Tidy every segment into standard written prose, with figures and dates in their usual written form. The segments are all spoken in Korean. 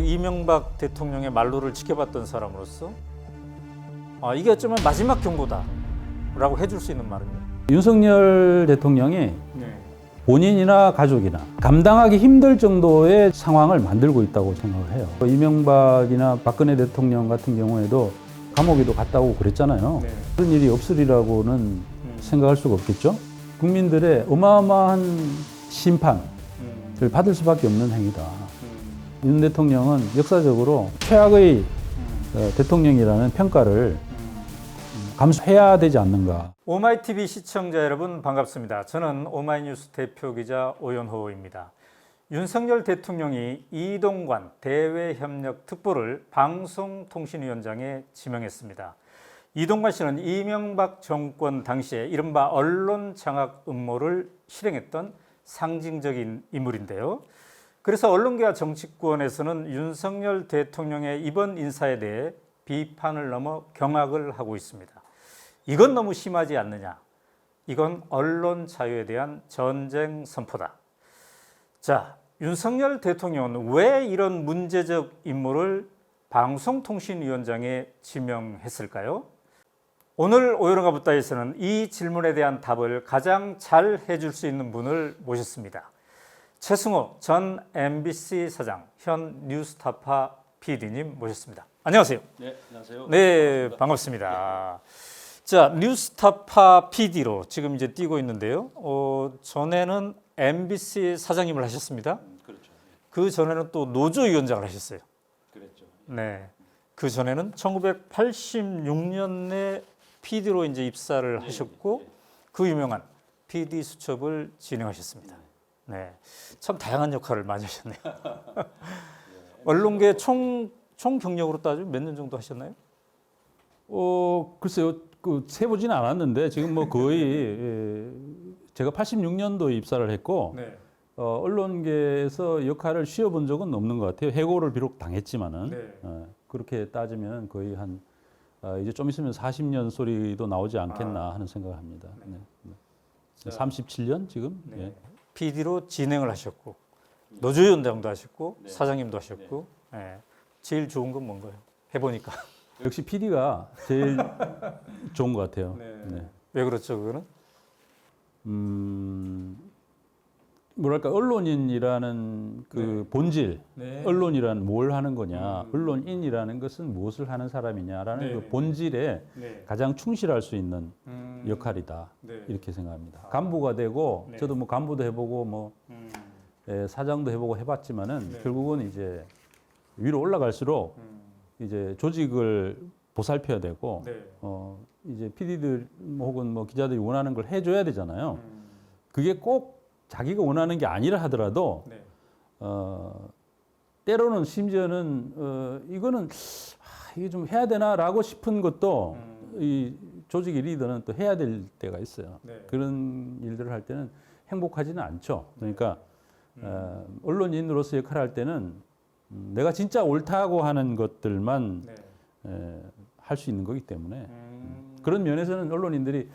이명박 대통령의 말로를 지켜봤던 사람으로서 이게 어쩌면 마지막 경고다라고 해줄 수 있는 말은요? 윤석열 대통령이 본인이나 가족이나 감당하기 힘들 정도의 상황을 만들고 있다고 생각을 해요. 이명박이나 박근혜 대통령 같은 경우에도 감옥에도 갔다 오고 그랬잖아요. 그런 일이 없으리라고는 생각할 수가 없겠죠. 국민들의 어마어마한 심판을 받을 수밖에 없는 행위다. 윤 대통령은 역사적으로 최악의 대통령이라는 평가를 감수해야 되지 않는가. 오마이TV 시청자 여러분 반갑습니다. 저는 오마이뉴스 대표기자 오연호입니다. 윤석열 대통령이 이동관 대외협력특보를 방송통신위원장에 지명했습니다. 이동관 씨는 이명박 정권 당시에 이른바 언론 장악 음모를 실행했던 상징적인 인물인데요. 그래서 언론계와 정치권에서는 윤석열 대통령의 이번 인사에 대해 비판을 넘어 경악을 하고 있습니다. 이건 너무 심하지 않느냐? 이건 언론 자유에 대한 전쟁 선포다. 자, 윤석열 대통령은 왜 이런 문제적 인물을 방송통신위원장에 지명했을까요? 오늘 오연호가 묻다에서는 이 질문에 대한 답을 가장 잘 해줄 수 있는 분을 모셨습니다. 최승호 전 MBC 사장, 현 뉴스타파 PD님 모셨습니다. 안녕하세요. 네, 안녕하세요. 네, 반갑습니다. 자, 뉴스타파 PD로 지금 이제 뛰고 있는데요. 전에는 MBC 사장님을 하셨습니다. 그렇죠. 그 전에는 또 노조위원장을 하셨어요. 그랬죠. 네. 그 전에는 1986년에 PD로 이제 입사를 하셨고 그 유명한 PD 수첩을 진행하셨습니다. 네. 참 다양한 역할을 많이 하셨네요. 언론계 총 경력으로 따지면 몇 년 정도 하셨나요? 글쎄요, 세보지는 않았는데 지금 뭐 거의 제가 86년도에 입사를 했고 네. 언론계에서 역할을 쉬어본 적은 없는 것 같아요. 해고를 비록 당했지만은 네. 그렇게 따지면 거의 한 이제 좀 있으면 40년 소리도 나오지 않겠나 하는 생각을 합니다. 네. 37년 지금. 네. 예. PD로 진행을 하셨고 노조위원장도 하셨고 네. 사장님도 하셨고 제일 좋은 건 뭔가요? 해보니까. 역시 PD가 제일 좋은 것 같아요. 네. 왜 그렇죠, 그거는? 뭐랄까 언론인이라는 그 본질, 언론이란 뭘 하는 거냐, 언론인이라는 것은 무엇을 하는 사람이냐라는 그 본질에 가장 충실할 수 있는 역할이다 이렇게 생각합니다. 간부가 되고 저도 뭐 간부도 해보고 뭐 사장도 해보고 해봤지만은 결국은 이제 위로 올라갈수록 이제 조직을 보살펴야 되고 이제 PD들 혹은 뭐 기자들이 원하는 걸 해줘야 되잖아요. 그게 꼭 자기가 원하는 게 아니라 하더라도 때로는 심지어는 이거는 이게 좀 해야 되나라고 싶은 것도 이 조직의 리더는 또 해야 될 때가 있어요. 그런 일들을 할 때는 행복하지는 않죠. 그러니까 언론인으로서 역할을 할 때는 내가 진짜 옳다고 하는 것들만 할 수 있는 거기 때문에 그런 면에서는 언론인들이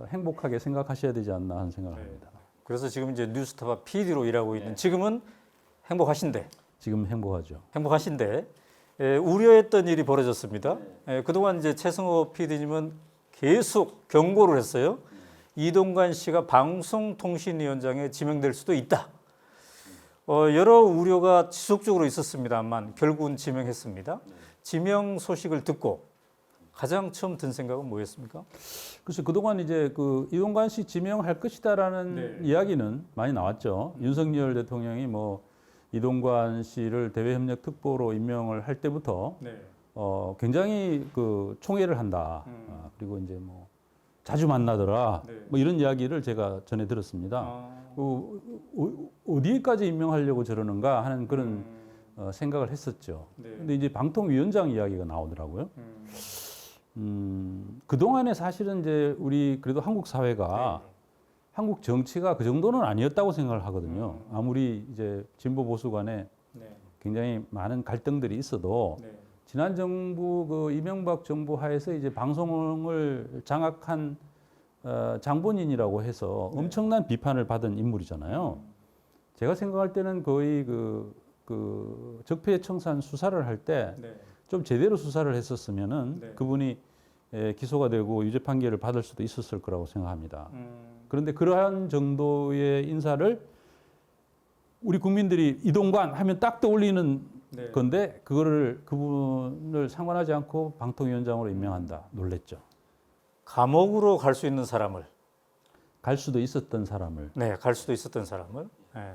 행복하게 생각하셔야 되지 않나 하는 생각을 합니다. 그래서 지금 이제 뉴스타파 PD로 일하고 있는 지금은 행복하신데 지금 행복하죠. 우려했던 일이 벌어졌습니다. 그동안 이제 최승호 PD님은 계속 경고를 했어요. 이동관 씨가 방송통신위원장에 지명될 수도 있다. 여러 우려가 지속적으로 있었습니다만 결국은 지명했습니다. 지명 소식을 듣고 가장 처음 든 생각은 뭐였습니까? 그래서 그동안 이제 그 이동관 씨 지명할 것이다라는 이야기는 많이 나왔죠. 윤석열 대통령이 뭐 이동관 씨를 대외협력특보로 임명을 할 때부터 굉장히 그 총애를 한다. 그리고 이제 뭐 자주 만나더라. 뭐 이런 이야기를 제가 전해 들었습니다. 어디에까지 임명하려고 저러는가 하는 그런 생각을 했었죠. 근데 이제 방통위원장 이야기가 나오더라고요. 그동안에 사실은 이제 우리 그래도 한국 사회가 한국 정치가 그 정도는 아니었다고 생각을 하거든요. 아무리 이제 진보 보수 간에 굉장히 많은 갈등들이 있어도 지난 정부 그 이명박 정부 하에서 이제 방송을 장악한 장본인이라고 해서 엄청난 비판을 받은 인물이잖아요. 제가 생각할 때는 거의 그 그 적폐청산 수사를 할 때 좀 네. 제대로 수사를 했었으면은 네. 그분이 기소가 되고 유죄 판결을 받을 수도 있었을 거라고 생각합니다. 그런데 그러한 정도의 인사를 우리 국민들이 이동관 하면 딱 떠올리는 네. 건데 그분을 상관하지 않고 방통위원장으로 임명한다. 놀랬죠. 감옥으로 갈 수 있는 사람을, 갈 수도 있었던 사람을. 네, 갈 수도 있었던 사람을. 네.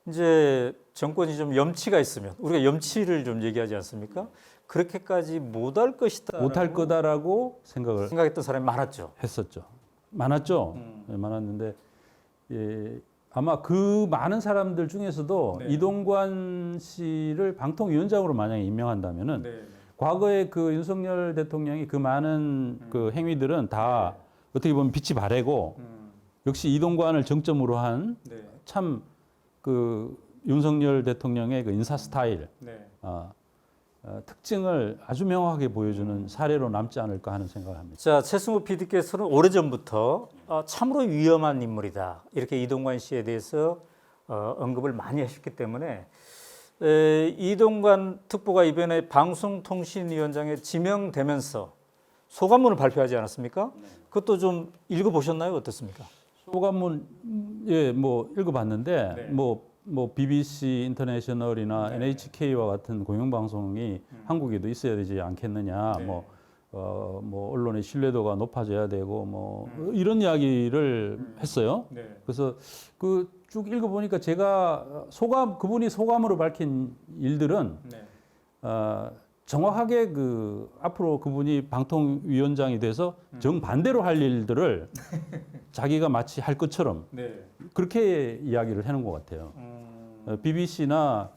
이제 정권이 좀 염치가 있으면 우리가 염치를 좀 얘기하지 않습니까? 그렇게까지 못할 것이다. 못할 거다라고 생각했던 사람이 많았죠. 했었죠. 많았죠. 네, 많았는데 아마 그 많은 사람들 중에서도 네. 이동관 씨를 방통위원장으로 만약에 임명한다면은 네. 과거에 그 윤석열 대통령이 그 많은 그 행위들은 다 어떻게 보면 빛이 바래고 역시 이동관을 정점으로 한 네. 참 그 윤석열 대통령의 그 인사 스타일 네. 특징을 아주 명확하게 보여주는 사례로 남지 않을까 하는 생각을 합니다. 자, 최승호 PD께서는 오래전부터 참으로 위험한 인물이다. 이렇게 이동관 씨에 대해서 언급을 많이 하셨기 때문에 이동관 특보가 이번에 방송통신위원장에 지명되면서 소감문을 발표하지 않았습니까? 그것도 좀 읽어보셨나요? 어떻습니까? 소감문 뭐 읽어봤는데 뭐 BBC 인터내셔널이나 NHK와 같은 공영방송이 한국에도 있어야 되지 않겠느냐. 뭐 언론의 신뢰도가 높아져야 되고 뭐 이런 이야기를 했어요. 그래서 그 쭉 읽어보니까 제가 그분이 소감으로 밝힌 일들은 정확하게 그 앞으로 그분이 방통위원장이 돼서 정반대로 할 일들을 자기가 마치 할 것처럼 그렇게 이야기를 해놓은 것 같아요. BBC나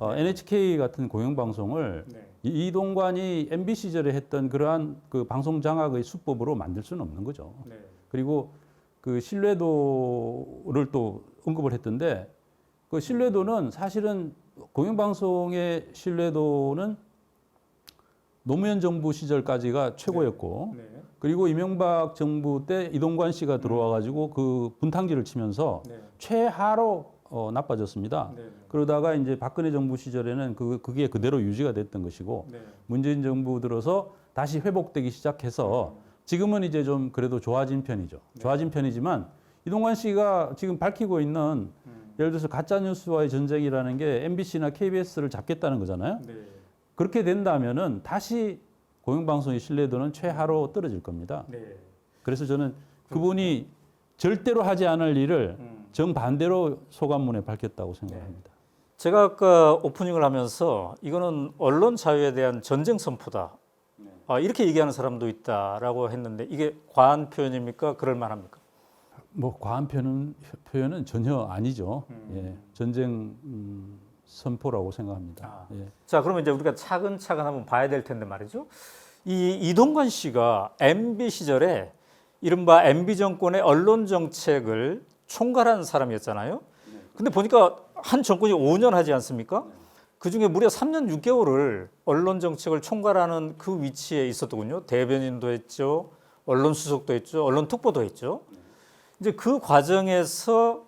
NHK 같은 공영방송을 이동관이 MB 시절에 했던 그러한 그 방송 장악의 수법으로 만들 수는 없는 거죠. 그리고 그 신뢰도를 또 언급을 했던데 그 신뢰도는 사실은 공영방송의 신뢰도는 노무현 정부 시절까지가 최고였고 그리고 이명박 정부 때 이동관 씨가 들어와 가지고 그 분탕질을 치면서 최하로 나빠졌습니다. 그러다가 이제 박근혜 정부 시절에는 그게 그대로 유지가 됐던 것이고 문재인 정부 들어서 다시 회복되기 시작해서 지금은 이제 좀 그래도 좋아진 편이죠. 좋아진 편이지만 이동관 씨가 지금 밝히고 있는 예를 들어서 가짜 뉴스와의 전쟁이라는 게 MBC나 KBS를 잡겠다는 거잖아요. 그렇게 된다면은 다시 공영방송의 신뢰도는 최하로 떨어질 겁니다. 그래서 저는 그분이 절대로 하지 않을 일을 정반대로 소감문에 밝혔다고 생각합니다. 제가 아까 오프닝을 하면서 이거는 언론 자유에 대한 전쟁 선포다. 이렇게 얘기하는 사람도 있다라고 했는데 이게 과한 표현입니까? 그럴 만합니까? 뭐 과한 표현은 전혀 아니죠. 예, 전쟁 선포라고 생각합니다. 예. 자, 그러면 이제 우리가 차근차근 한번 봐야 될 텐데 말이죠. 이 이동관 씨가 MB 시절에 이른바 MB 정권의 언론 정책을 총괄한 사람이었잖아요. 근데 보니까 한 정권이 5년 하지 않습니까? 그중에 무려 3년 6개월을 언론 정책을 총괄하는 그 위치에 있었더군요. 대변인도 했죠. 언론 수석도 했죠. 언론 특보도 했죠. 이제 그 과정에서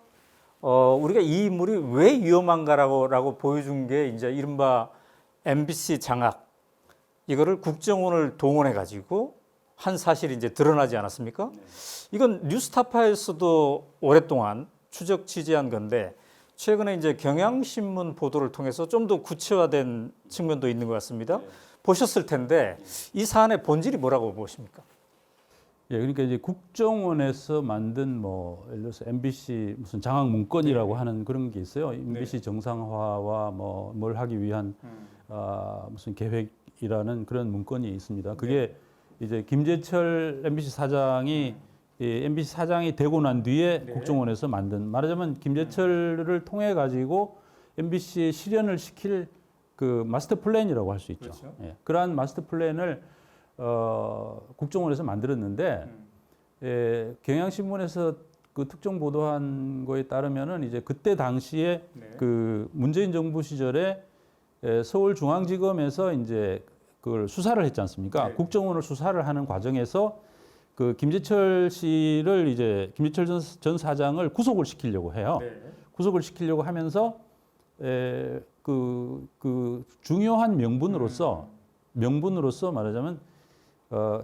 우리가 이 인물이 왜 위험한가라고 보여준 게 이제 이른바 MBC 장악 이거를 국정원을 동원해 가지고 한 사실이 이제 드러나지 않았습니까? 이건 뉴스타파에서도 오랫동안 추적 취재한 건데 최근에 이제 경향신문 보도를 통해서 좀 더 구체화된 측면도 있는 것 같습니다. 보셨을 텐데 이 사안의 본질이 뭐라고 보십니까? 예, 그러니까 이제 국정원에서 만든 뭐 예를 들어서 MBC 무슨 장악 문건이라고 하는 그런 게 있어요. MBC 정상화와 뭐 뭘 하기 위한 무슨 계획이라는 그런 문건이 있습니다. 그게 이제 김재철 MBC 사장이 MBC 사장이 되고 난 뒤에 국정원에서 만든 말하자면 김재철을 통해 가지고 MBC에 실현을 시킬 그 마스터 플랜이라고 할 수 있죠. 그렇죠. 예, 그러한 마스터 플랜을 국정원에서 만들었는데 경향신문에서 그 특정 보도한 거에 따르면은 이제 그때 당시에 그 문재인 정부 시절에 서울중앙지검에서 이제 그걸 수사를 했지 않습니까? 국정원을 수사를 하는 과정에서 그 김재철 씨를 이제 김재철 전 사장을 구속을 시키려고 해요. 구속을 시키려고 하면서 그 중요한 명분으로서 말하자면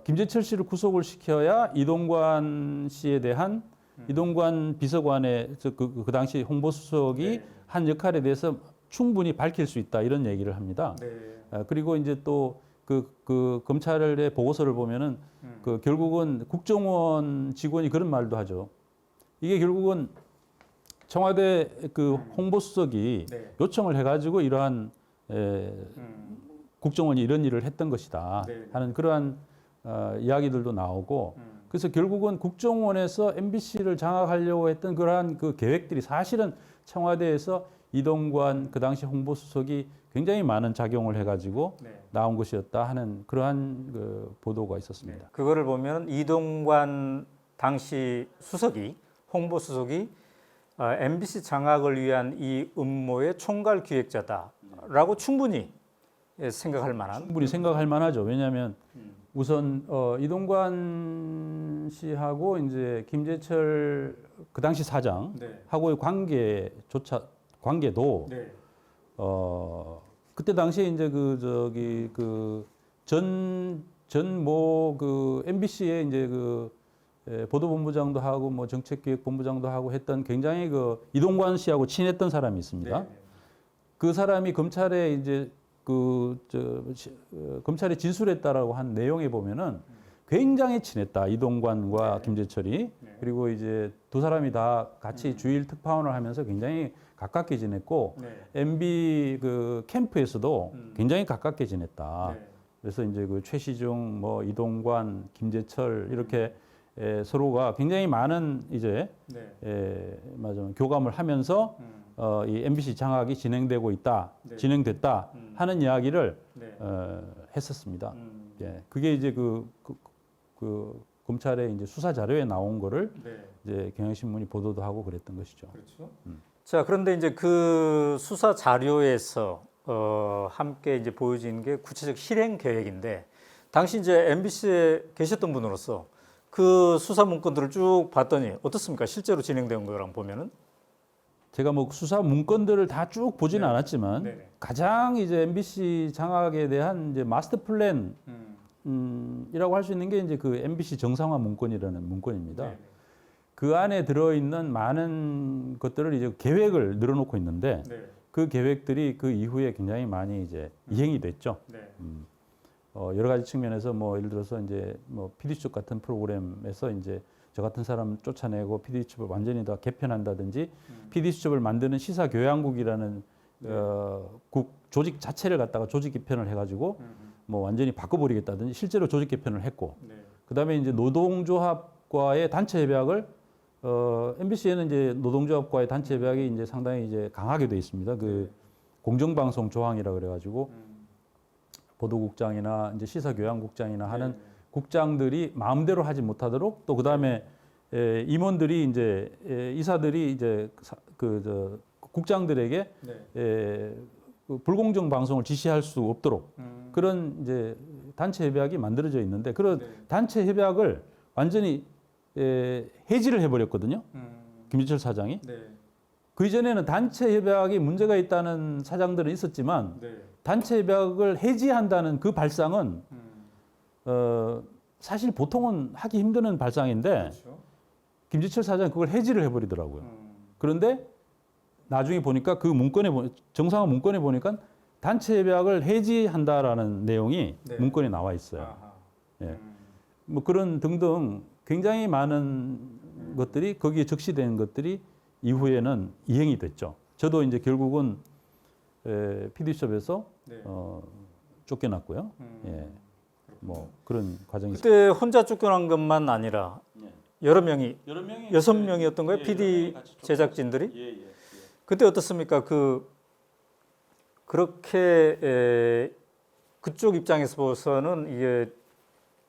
김재철 씨를 구속을 시켜야 이동관 씨에 대한 이동관 비서관의 그 당시 홍보수석이 한 역할에 대해서 충분히 밝힐 수 있다 이런 얘기를 합니다. 그리고 이제 또 그 검찰의 보고서를 보면은 그 결국은 국정원 직원이 그런 말도 하죠. 이게 결국은 청와대 그 홍보수석이 요청을 해가지고 이러한 국정원이 이런 일을 했던 것이다 하는 그러한 이야기들도 나오고 그래서 결국은 국정원에서 MBC를 장악하려고 했던 그러한 그 계획들이 사실은 청와대에서 이동관 그 당시 홍보수석이 굉장히 많은 작용을 해가지고 나온 것이었다 하는 그러한 그 보도가 있었습니다. 그거를 보면 이동관 당시 수석이 홍보수석이 MBC 장악을 위한 이 음모의 총괄 기획자다라고 충분히 생각할 만한. 충분히 생각할 만하죠. 왜냐하면 우선 이동관 씨하고 이제 김재철 그 당시 사장하고의 관계도 그때 당시에 이제 그 MBC에 이제 그 보도본부장도 하고 뭐 정책기획본부장도 하고 했던 굉장히 그 이동관 씨하고 친했던 사람이 있습니다. 그 사람이 검찰에 이제 검찰에 진술했다라고 한 내용에 보면은 굉장히 친했다. 이동관과 김재철이. 그리고 이제 두 사람이 다 같이 주일 특파원을 하면서 굉장히 가깝게 지냈고 MB 그 캠프에서도 굉장히 가깝게 지냈다. 그래서 이제 그 최시중, 뭐 이동관, 김재철 이렇게 서로가 굉장히 많은 이제 교감을 하면서 이 MBC 장악이 진행됐다 하는 이야기를 했었습니다. 그게 이제 그 검찰의 이제 수사 자료에 나온 거를 이제 경향신문이 보도도 하고 그랬던 것이죠. 그렇죠. 자, 그런데 이제 그 수사 자료에서 함께 이제 보여진 게 구체적 실행 계획인데 당시 이제 MBC에 계셨던 분으로서 그 수사 문건들을 쭉 봤더니 어떻습니까? 실제로 진행된 거랑 보면은 제가 뭐 수사 문건들을 다 쭉 보지는 않았지만 가장 이제 MBC 장악에 대한 이제 마스터 플랜 이라고 할 수 있는 게 이제 그 MBC 정상화 문건이라는 문건입니다. 그 안에 들어있는 많은 것들을 이제 계획을 늘어놓고 있는데 그 계획들이 그 이후에 굉장히 많이 이제 이행이 됐죠. 여러 가지 측면에서 뭐 예를 들어서 이제 뭐 PD수첩 같은 프로그램에서 이제 저 같은 사람 쫓아내고 PD수첩을 완전히 다 개편한다든지 PD수첩을 만드는 시사교양국이라는 국 조직 자체를 갖다가 조직 개편을 해가지고 뭐 완전히 바꿔버리겠다든지 실제로 조직 개편을 했고 그다음에 이제 노동조합과의 단체 협약을 MBC에는 이제 노동조합과의 단체 협약이 이제 상당히 이제 강하게 돼 있습니다. 그 공정방송 조항이라 그래가지고 보도국장이나 이제 시사교양국장이나 하는 국장들이 마음대로 하지 못하도록 또 그다음에 임원들이 이제 이사들이 이제 국장들에게 그 불공정 방송을 지시할 수 없도록 그런 이제 단체 협약이 만들어져 있는데 그런 단체 협약을 완전히 해지를 해버렸거든요. 김재철 사장이. 그 이전에는 단체 협약이 문제가 있다는 사장들은 있었지만 단체 협약을 해지한다는 그 발상은 사실 보통은 하기 힘든 발상인데 김재철 사장이 그걸 해지를 해버리더라고요. 그런데 나중에 보니까 그 정상화 문건에 보니까 단체 협약을 해지한다라는 내용이 문건에 나와 있어요. 뭐 그런 등등 굉장히 많은 것들이 거기에 적시된 것들이 이후에는 이행이 됐죠. 저도 이제 결국은 PD수첩에서 쫓겨났고요. 뭐 그런 과정이 그때 혼자 쫓겨난 것만 아니라 여러 명이 6명이었던 거예요. PD 제작진들이. 그때 어떻습니까? 그렇게 그쪽 입장에서 봐서는 이게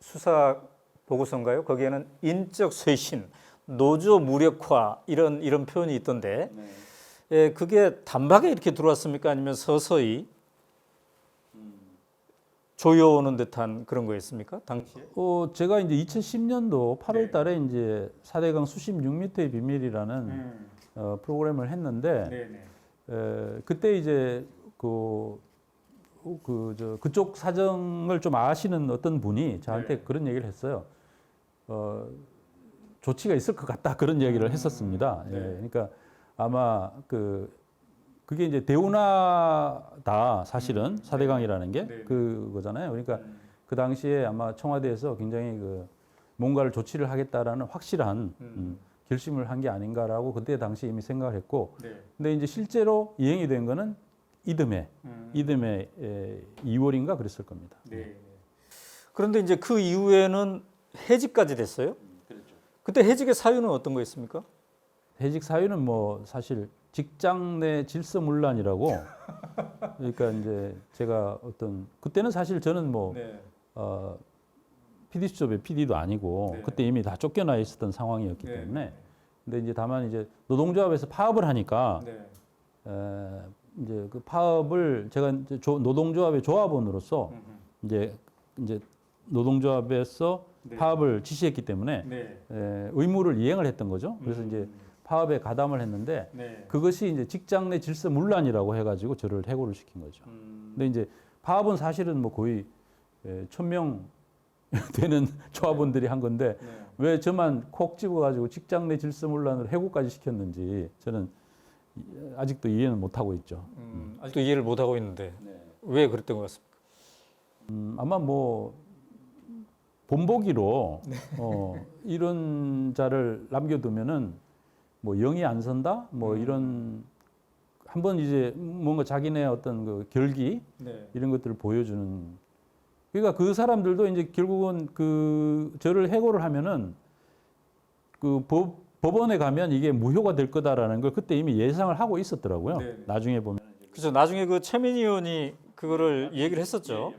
수사 보고서인가요? 거기에는 인적 쇄신, 노조 무력화 이런 표현이 있던데 그게 단박에 이렇게 들어왔습니까? 아니면 서서히 조여오는 듯한 그런 거였습니까? 당시에? 제가 이제 2010년도 8월 달에 이제 4대강 수십 6m의 비밀이라는 프로그램을 했는데 그때 이제 그쪽 사정을 좀 아시는 어떤 분이 저한테 그런 얘기를 했어요. 조치가 있을 것 같다 그런 얘기를 했었습니다. 예, 그러니까 아마 그게 이제 대운하다 사실은 사대강이라는 게 그거잖아요. 그러니까 그 당시에 아마 청와대에서 굉장히 뭔가를 조치를 하겠다라는 확실한 결심을 한 게 아닌가라고 그때 당시 이미 생각을 했고, 근데 이제 실제로 이행이 된 거는 이듬해 2월인가 그랬을 겁니다. 그런데 이제 그 이후에는 해직까지 됐어요. 그때 해직의 사유는 어떤 거였습니까? 해직 사유는 뭐 사실 직장 내 질서문란이라고 그러니까 이제 제가 그때는 사실 저는 뭐 PD 수첩의 PD도 아니고 그때 이미 다 쫓겨나 있었던 상황이었기 때문에 근데 이제 다만 이제 노동조합에서 파업을 하니까 이제 그 파업을 제가 이제 노동조합의 조합원으로서 이제 노동조합에서 파업을 지시했기 때문에 의무를 이행을 했던 거죠. 그래서 이제 파업에 가담을 했는데 그것이 이제 직장 내 질서 문란이라고 해가지고 저를 해고를 시킨 거죠. 근데 이제 파업은 사실은 뭐 거의 1,000명 되는 조합원들이 한 건데 왜 저만 콕 집어가지고 직장 내 질서 문란을 해고까지 시켰는지 저는 아직도 이해는 못 하고 있죠. 아직도 이해를 못 하고 있는데 왜 그랬던 것 같습니까? 아마 뭐 본보기로 이런 자를 남겨두면은 뭐 영이 안 선다, 뭐 이런 한번 이제 뭔가 자기네 어떤 그 결기 이런 것들을 보여주는. 그러니까 그 사람들도 이제 결국은 저를 해고를 하면은 법원에 가면 이게 무효가 될 거다라는 걸 그때 이미 예상을 하고 있었더라고요. 나중에 보면. 그렇죠. 나중에 최민희 의원이 그거를 얘기를 했었죠.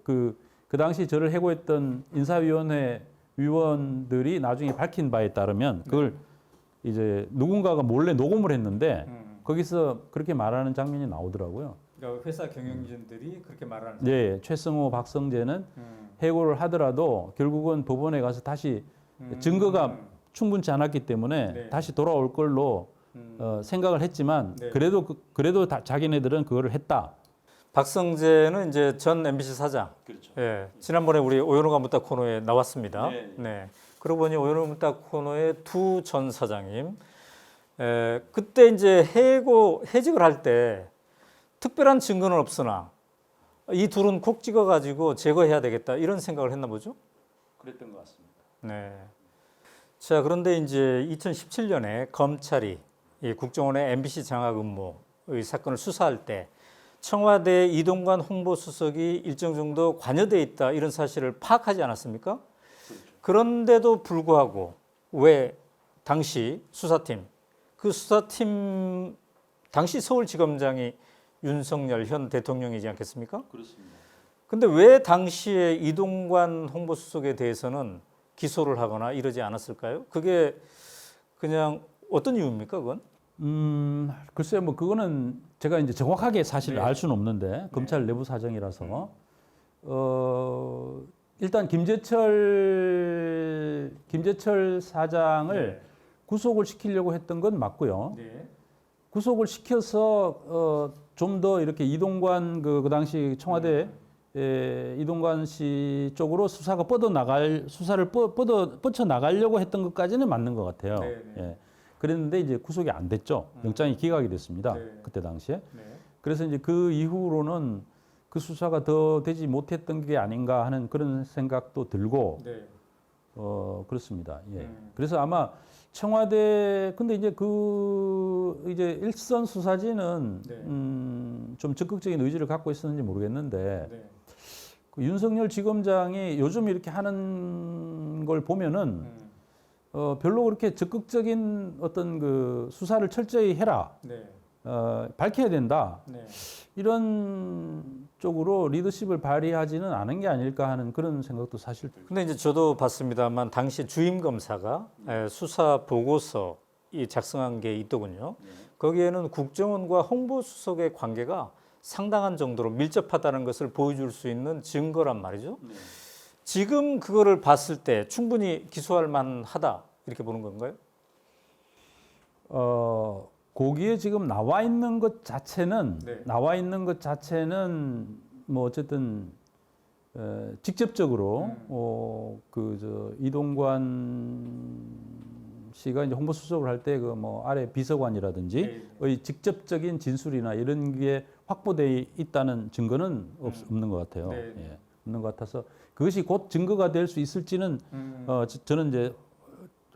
그 당시 저를 해고했던 인사위원회 위원들이 나중에 밝힌 바에 따르면 그걸 이제 누군가가 몰래 녹음을 했는데 거기서 그렇게 말하는 장면이 나오더라고요. 그러니까 회사 경영진들이 그렇게 말하는. 네, 최승호, 박성재는 해고를 하더라도 결국은 법원에 가서 다시 증거가 충분치 않았기 때문에 다시 돌아올 걸로 생각을 했지만 그래도 자기네들은 그거를 했다. 박성재는 이제 전 MBC 사장. 그렇죠. 예, 지난번에 우리 오연호가 묻다 코너에 나왔습니다. 네. 그러고 보니 오연호가 묻다 코너의 두 전 사장님. 그때 이제 해직을 할 때 특별한 증거는 없으나 이 둘은 콕 찍어가지고 제거해야 되겠다 이런 생각을 했나 보죠? 그랬던 것 같습니다. 네. 자, 그런데 이제 2017년에 검찰이 이 국정원의 MBC 장악 음모의 사건을 수사할 때 청와대 이동관 홍보수석이 일정 정도 관여돼 있다 이런 사실을 파악하지 않았습니까? 그런데도 불구하고 왜 당시 수사팀 당시 서울지검장이 윤석열 현 대통령이지 않겠습니까? 그렇습니다. 근데 왜 당시에 이동관 홍보수석에 대해서는 기소를 하거나 이러지 않았을까요? 그게 그냥 어떤 이유입니까, 그건? 글쎄요, 뭐 그거는 제가 이제 정확하게 사실 알 수는 없는데 검찰 내부 사정이라서 일단 김재철 사장을 구속을 시키려고 했던 건 맞고요. 구속을 시켜서 좀 더 이렇게 이동관 그 당시 청와대 이동관 씨 쪽으로 수사를 뻗쳐 나가려고 했던 것까지는 맞는 것 같아요. 예. 그랬는데 이제 구속이 안 됐죠. 영장이 기각이 됐습니다. 그때 당시에. 그래서 이제 그 이후로는 그 수사가 더 되지 못했던 게 아닌가 하는 그런 생각도 들고 그렇습니다. 예. 그래서 아마 청와대 근데 이제 이제 일선 수사진은 좀 적극적인 의지를 갖고 있었는지 모르겠는데 그 윤석열 지검장이 요즘 이렇게 하는 걸 보면은 별로 그렇게 적극적인 어떤 그 수사를 철저히 해라. 밝혀야 된다. 이런 쪽으로 리더십을 발휘하지는 않은 게 아닐까 하는 그런 생각도 사실 들죠. 근데 이제 저도 봤습니다만 당시 주임 검사가 수사 보고서 작성한 게 있더군요. 거기에는 국정원과 홍보수석의 관계가 상당한 정도로 밀접하다는 것을 보여줄 수 있는 증거란 말이죠. 지금 그거를 봤을 때 충분히 기소할 만하다 이렇게 보는 건가요? 거기에 지금 나와 있는 것 자체는 네. 뭐 어쨌든 직접적으로 그저 이동관 씨가 이제 홍보수석을 할 때 그 뭐 아래 비서관이라든지의 직접적인 진술이나 이런 게 확보돼 있다는 증거는 없는 것 같아요. 예, 없는 것 같아서 그것이 곧 증거가 될 수 있을지는 저는 이제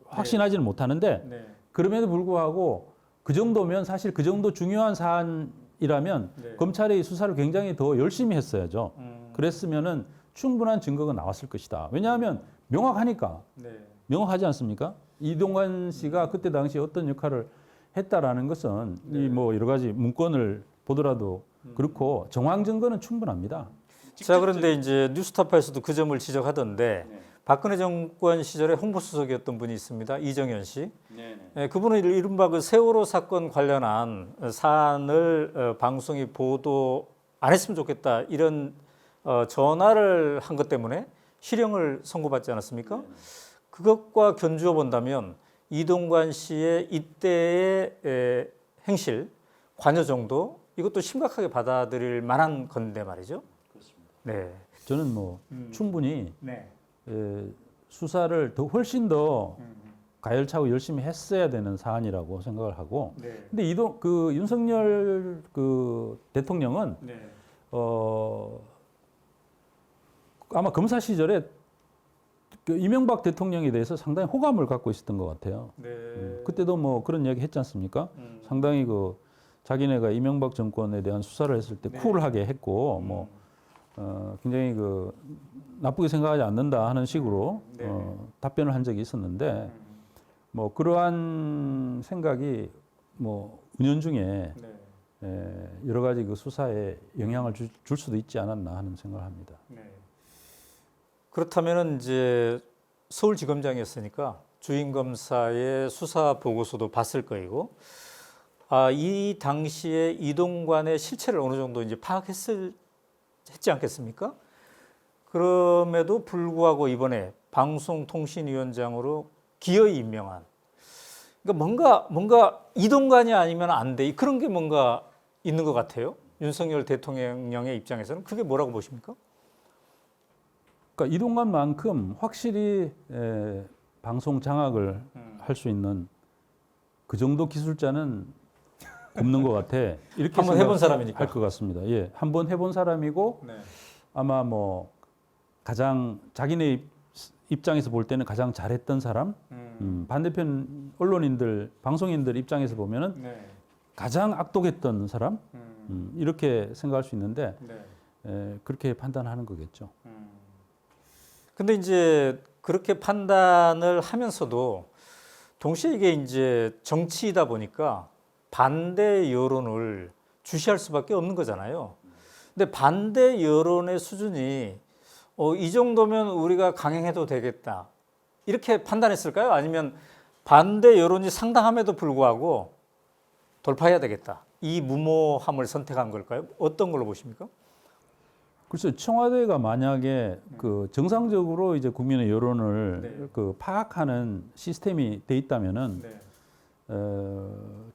확신하지는 못하는데 그럼에도 불구하고 그 정도면 사실 그 정도 중요한 사안이라면 검찰이 수사를 굉장히 더 열심히 했어야죠. 그랬으면은 충분한 증거가 나왔을 것이다. 왜냐하면 명확하니까. 명확하지 않습니까? 이동관 씨가 그때 당시 어떤 역할을 했다라는 것은 이 뭐 여러 가지 문건을 보더라도 그렇고 정황 증거는 충분합니다. 자, 그런데 이제 뉴스타파에서도 그 점을 지적하던데 박근혜 정권 시절에 홍보수석이었던 분이 있습니다. 이정현 씨. 그분은 이른바 그 세월호 사건 관련한 사안을 방송이 보도 안 했으면 좋겠다 이런 전화를 한 것 때문에 실형을 선고받지 않았습니까? 그것과 견주어 본다면 이동관 씨의 이때의 행실, 관여 정도 이것도 심각하게 받아들일 만한 건데 말이죠. 그렇습니다. 네. 저는 뭐 충분히 수사를 훨씬 더 가열차고 열심히 했어야 되는 사안이라고 생각을 하고. 근데 윤석열 그 대통령은 아마 검사 시절에 그 이명박 대통령에 대해서 상당히 호감을 갖고 있었던 것 같아요. 그때도 뭐 그런 이야기 했지 않습니까? 상당히 그 자기네가 이명박 정권에 대한 수사를 했을 때 쿨하게 했고 뭐 굉장히 그 나쁘게 생각하지 않는다 하는 식으로 답변을 한 적이 있었는데 뭐 그러한 생각이 뭐 은연중에 여러 가지 그 수사에 영향을 줄 수도 있지 않았나 하는 생각을 합니다. 그렇다면은 이제 서울지검장이었으니까 주임 검사의 수사 보고서도 봤을 거이고, 이 당시에 이동관의 실체를 어느 정도 이제 했지 않겠습니까? 그럼에도 불구하고 이번에 방송통신위원장으로 기어이 임명한, 그러니까 뭔가 이동관이 아니면 안 돼. 그런 게 뭔가 있는 것 같아요. 윤석열 대통령의 입장에서는 그게 뭐라고 보십니까? 그러니까 이동관만큼 확실히 방송 장악을 할 수 있는 그 정도 기술자는 없는 것 같아. 이렇게 한번 해본 사람이니까. 할 것 같습니다. 예, 한번 해본 사람이고 아마 뭐 가장 자기네 입장에서 볼 때는 가장 잘했던 사람. 반대편 언론인들, 방송인들 입장에서 보면은 가장 악독했던 사람. 이렇게 생각할 수 있는데 그렇게 판단하는 거겠죠. 근데 이제 그렇게 판단을 하면서도 동시에 이게 이제 정치이다 보니까 반대 여론을 주시할 수밖에 없는 거잖아요. 근데 반대 여론의 수준이 이 정도면 우리가 강행해도 되겠다 이렇게 판단했을까요? 아니면 반대 여론이 상당함에도 불구하고 돌파해야 되겠다 이 무모함을 선택한 걸까요? 어떤 걸로 보십니까? 글쎄 청와대가 만약에 그 정상적으로 이제 국민의 여론을 그 파악하는 시스템이 돼 있다면은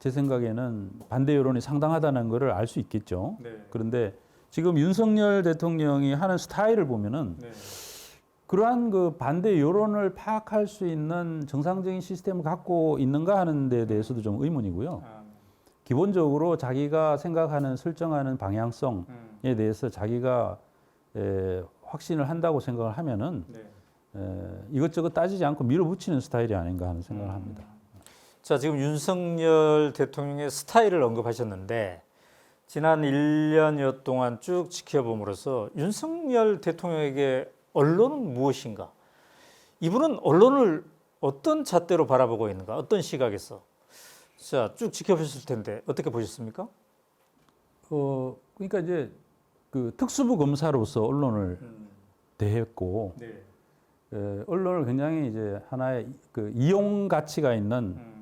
제 생각에는 반대 여론이 상당하다는 것을 알 수 있겠죠. 그런데 지금 윤석열 대통령이 하는 스타일을 보면은 그러한 그 반대 여론을 파악할 수 있는 정상적인 시스템을 갖고 있는가 하는 데 대해서도 좀 의문이고요. 기본적으로 자기가 생각하는 설정하는 방향성에 대해서 자기가 확신을 한다고 생각을 하면은 이것저것 따지지 않고 밀어붙이는 스타일이 아닌가 하는 생각을 합니다. 자, 지금 윤석열 대통령의 스타일을 언급하셨는데 지난 1년여 동안 쭉 지켜봄으로써 윤석열 대통령에게 언론은 무엇인가? 이분은 언론을 어떤 잣대로 바라보고 있는가? 어떤 시각에서? 자, 쭉 지켜보셨을 텐데 어떻게 보셨습니까? 그러니까 이제 그 특수부 검사로서 언론을 대했고 언론을 굉장히 이제 하나의 그 이용 가치가 있는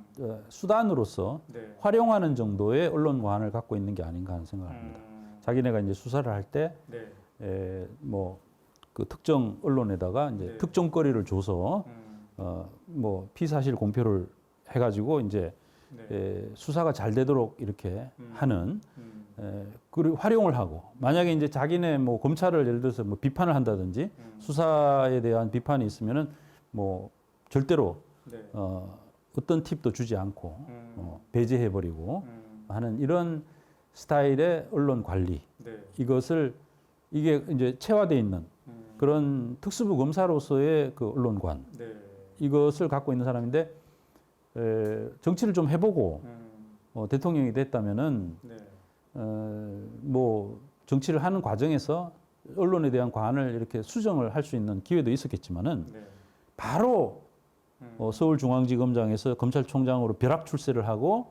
수단으로서 활용하는 정도의 언론관을 갖고 있는 게 아닌가 하는 생각을 합니다. 자기네가 이제 수사를 할 때 뭐 그 특정 언론에다가 이제 특정거리를 줘서 뭐 피사실 공표를 해가지고 이제 수사가 잘 되도록 이렇게 하는 그리고 활용을 하고 만약에 이제 자기네 뭐 검찰을 예를 들어서 뭐 비판을 한다든지 수사에 대한 비판이 있으면은 뭐 절대로 어떤 팁도 주지 않고 배제해 버리고 하는 이런 스타일의 언론 관리 이게 이제 체화되어 있는 그런 특수부 검사로서의 그 언론관 이것을 갖고 있는 사람인데 정치를 좀 해보고 대통령이 됐다면은 뭐 정치를 하는 과정에서 언론에 대한 관을 이렇게 수정을 할 수 있는 기회도 있었겠지만은 바로 서울중앙지검장에서 검찰총장으로 벼락 출세를 하고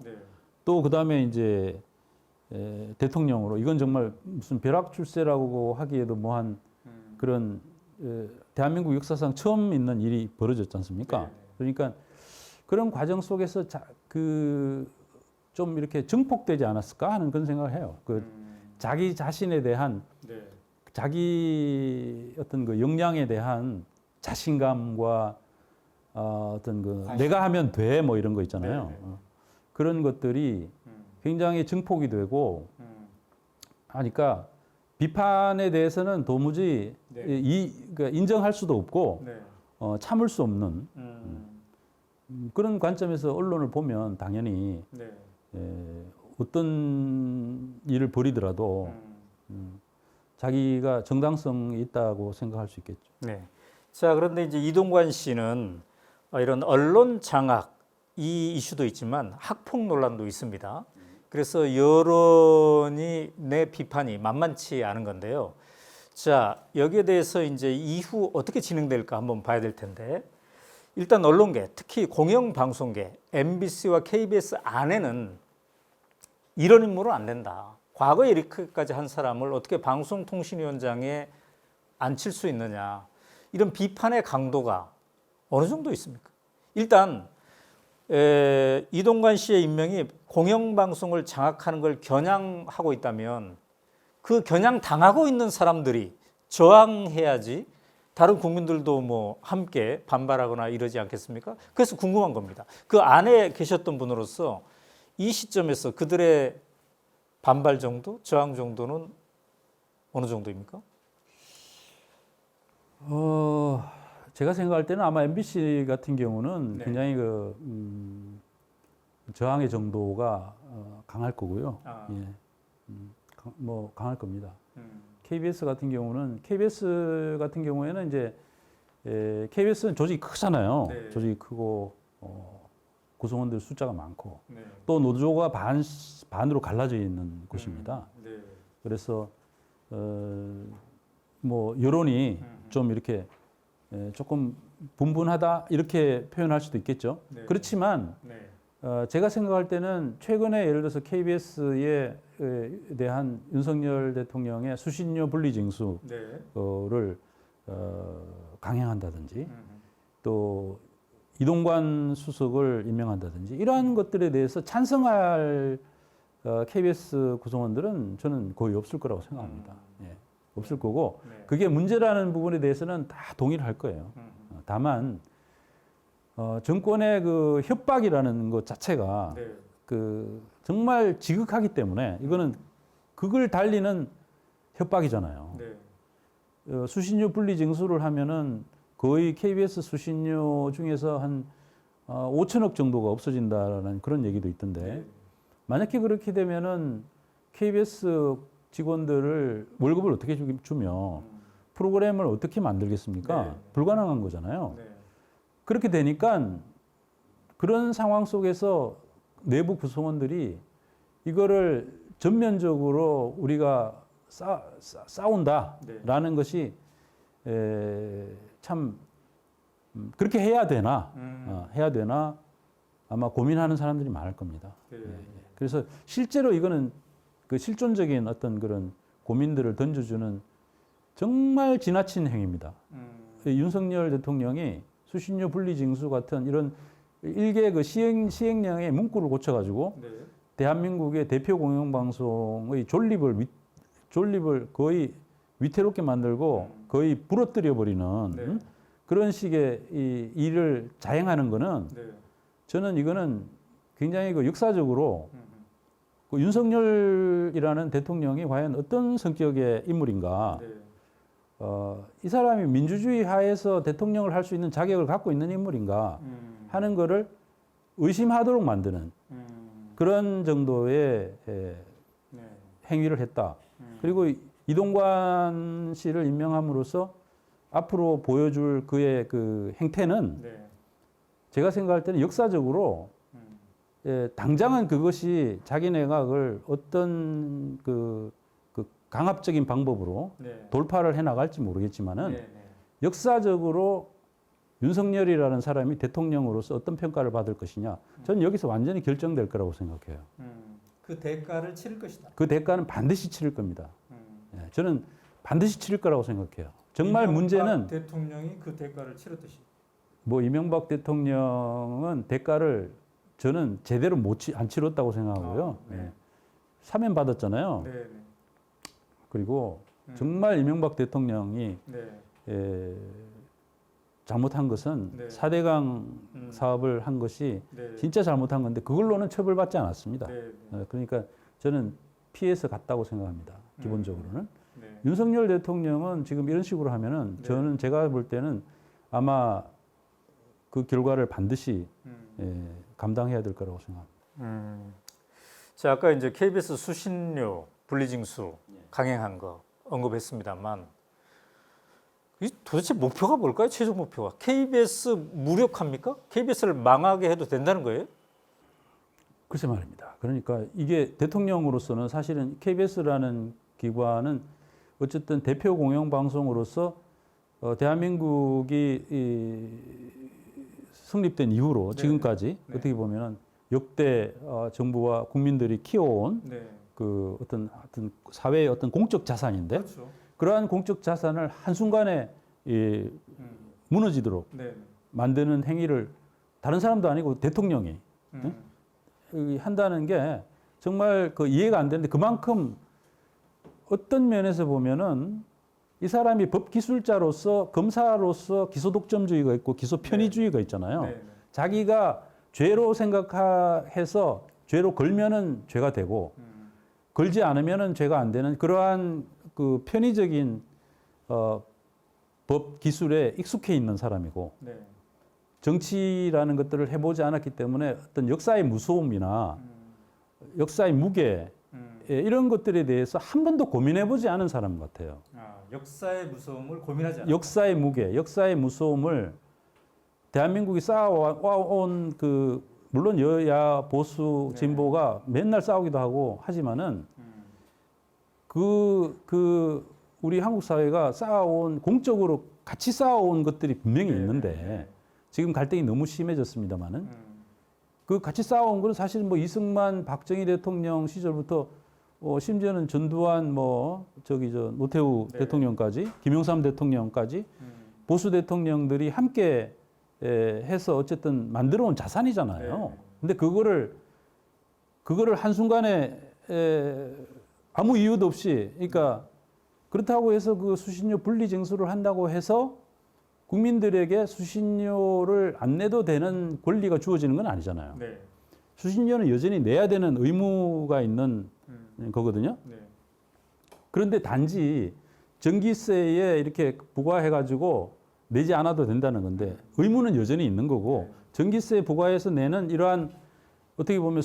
또 그다음에 이제 대통령으로 이건 정말 무슨 벼락 출세라고 하기에도 뭐한 그런 대한민국 역사상 처음 있는 일이 벌어졌지 않습니까? 그러니까 그런 과정 속에서 좀 이렇게 증폭되지 않았을까 하는 그런 생각을 해요. 자기 자신에 대한 자기 어떤 그 역량에 대한 자신감과 어떤 그 내가 하면 돼 뭐 이런 거 있잖아요. 그런 것들이 굉장히 증폭이 되고 하니까 비판에 대해서는 도무지 그러니까 인정할 수도 없고 참을 수 없는 그런 관점에서 언론을 보면 당연히 어떤 일을 벌이더라도 자기가 정당성이 있다고 생각할 수 있겠죠. 네. 자, 그런데 이제 이동관 씨는 이런 언론 장악 이 이슈도 있지만 학폭 논란도 있습니다. 그래서 여론이 내 비판이 만만치 않은 건데요. 자, 여기에 대해서 이제 이후 어떻게 진행될까 한번 봐야 될 텐데 일단 언론계, 특히 공영방송계, MBC와 KBS 안에는 이런 인물은 안 된다. 과거에 이렇게까지 한 사람을 어떻게 방송통신위원장에 앉힐 수 있느냐. 이런 비판의 강도가 어느 정도 있습니까? 일단 이동관 씨의 임명이 공영방송을 장악하는 걸 겨냥하고 있다면 그 겨냥 당하고 있는 사람들이 저항해야지 다른 국민들도 뭐 함께 반발하거나 이러지 않겠습니까? 그래서 궁금한 겁니다. 그 안에 계셨던 분으로서 이 시점에서 그들의 반발 정도, 저항 정도는 어느 정도입니까? 제가 생각할 때는 아마 MBC 같은 경우는 굉장히 저항의 정도가 강할 거고요. 뭐 강할 겁니다. KBS 같은 경우에는 이제 KBS는 조직이 크잖아요. 조직이 크고 구성원들 숫자가 많고 또 노조가 반으로 갈라져 있는 곳입니다. 그래서 뭐 여론이 좀 이렇게 조금 분분하다 이렇게 표현할 수도 있겠죠. 그렇지만 제가 생각할 때는 최근에 예를 들어서 KBS에 대한 윤석열 대통령의 수신료 분리 징수를 강행한다든지 또 이동관 수석을 임명한다든지 이러한 것들에 대해서 찬성할 KBS 구성원들은 저는 거의 없을 거라고 생각합니다. 없을 거고 그게 문제라는 부분에 대해서는 다 동의를 할 거예요. 다만 정권의 그 협박이라는 것 자체가 그 정말 지극하기 때문에 이거는 그걸 달리는 협박이잖아요. 수신료 분리 징수를 하면은 거의 KBS 수신료 중에서 한 5천억 정도가 없어진다라는 그런 얘기도 있던데 만약에 그렇게 되면은 KBS 직원들을 월급을 어떻게 주며 프로그램을 어떻게 만들겠습니까? 불가능한 거잖아요. 그렇게 되니까 그런 상황 속에서 내부 구성원들이 이거를 전면적으로 우리가 싸운다라는 것이 참 그렇게 해야 되나 아마 고민하는 사람들이 많을 겁니다. 그래서 실제로 이거는 그 실존적인 어떤 그런 고민들을 던져주는 정말 지나친 행위입니다. 윤석열 대통령이 수신료 분리 징수 같은 이런 일개 그 시행령의 문구를 고쳐가지고 대한민국의 대표 공영방송의 존립을 거의 위태롭게 만들고 거의 부러뜨려 버리는 그런 식의 이 일을 자행하는 거는 저는 이거는 굉장히 그 역사적으로 그 윤석열이라는 대통령이 과연 어떤 성격의 인물인가? 네. 이 사람이 민주주의 하에서 대통령을 할 수 있는 자격을 갖고 있는 인물인가 하는 거를 의심하도록 만드는 그런 정도의 네. 행위를 했다. 그리고 이동관 씨를 임명함으로써 앞으로 보여줄 그의 그 행태는 네. 제가 생각할 때는 역사적으로 당장은 그것이 자기네가 그걸 어떤 그 강압적인 방법으로 네. 돌파를 해 나갈지 모르겠지만은 네. 네. 역사적으로 윤석열이라는 사람이 대통령으로서 어떤 평가를 받을 것이냐, 저는 여기서 완전히 결정될 거라고 생각해요. 그 대가를 치를 것이다. 그 대가는 반드시 치를 겁니다. 예, 저는 반드시 치를 거라고 생각해요. 정말 문제는 대통령이 그 대가를 치렀듯이. 뭐 이명박 대통령은 대가를 저는 제대로 안 치렀다고 생각하고요. 네. 예. 사면 받았잖아요. 네. 네. 그리고 정말 이명박 대통령이 네. 잘못한 것은 네. 4대강 사업을 한 것이 네. 진짜 잘못한 건데 그걸로는 처벌받지 않았습니다. 네. 네. 그러니까 저는 피해서 갔다고 생각합니다. 기본적으로는. 네. 윤석열 대통령은 지금 이런 식으로 하면은 네. 저는 제가 볼 때는 아마 그 결과를 반드시 감당해야 될 거라고 생각합니다. 자, 아까 이제 KBS 수신료 분리징수 강행한 거 언급했습니다만 이 도대체 목표가 뭘까요? 최종 목표가 KBS 무력합니까? KBS를 망하게 해도 된다는 거예요? 글쎄 말입니다. 그러니까 이게 대통령으로서는 사실은 KBS라는 기관은 어쨌든 대표 공영방송으로서 대한민국이 성립된 이후로 지금까지 어떻게 보면은 역대 정부와 국민들이 키워온 그 어떤 사회의 어떤 공적 자산인데 그렇죠. 그러한 공적 자산을 한순간에 무너지도록 만드는 행위를 다른 사람도 아니고 대통령이 한다는 게 정말 그 이해가 안 되는데 그만큼 어떤 면에서 보면은 이 사람이 법기술자로서 검사로서 기소 독점주의가 있고 기소 편의주의가 있잖아요. 자기가 죄로 생각해서 죄로 걸면은 죄가 되고 걸지 않으면은 죄가 안 되는 그러한 그 편의적인 법 기술에 익숙해 있는 사람이고 정치라는 것들을 해보지 않았기 때문에 어떤 역사의 무서움이나 역사의 무게 이런 것들에 대해서 한 번도 고민해보지 않은 사람 같아요. 역사의 무서움을 고민하지 않았다. 역사의 무게, 역사의 무서움을 대한민국이 쌓아온 그 물론 여야 보수 진보가 맨날 싸우기도 하고 하지만은 우리 한국 사회가 쌓아온 공적으로 같이 쌓아온 것들이 분명히 있는데 지금 갈등이 너무 심해졌습니다만은 그 같이 쌓아온 건 사실 뭐 이승만, 박정희 대통령 시절부터 심지어는 전두환 노태우 대통령까지 김영삼 대통령까지 보수 대통령들이 함께 해서 어쨌든 만들어 온 자산이잖아요. 근데 그거를 한순간에 아무 이유도 없이 그러니까 그렇다고 해서 그 수신료 분리 징수를 한다고 해서 국민들에게 수신료를 안 내도 되는 권리가 주어지는 건 아니잖아요. 수신료는 여전히 내야 되는 의무가 있는 거거든요. 그런데 단지 전기세에 이렇게 부과해가지고 내지 않아도 된다는 건데 의무는 여전히 있는 거고 전기세 부과해서 내는 이러한 어떻게 보면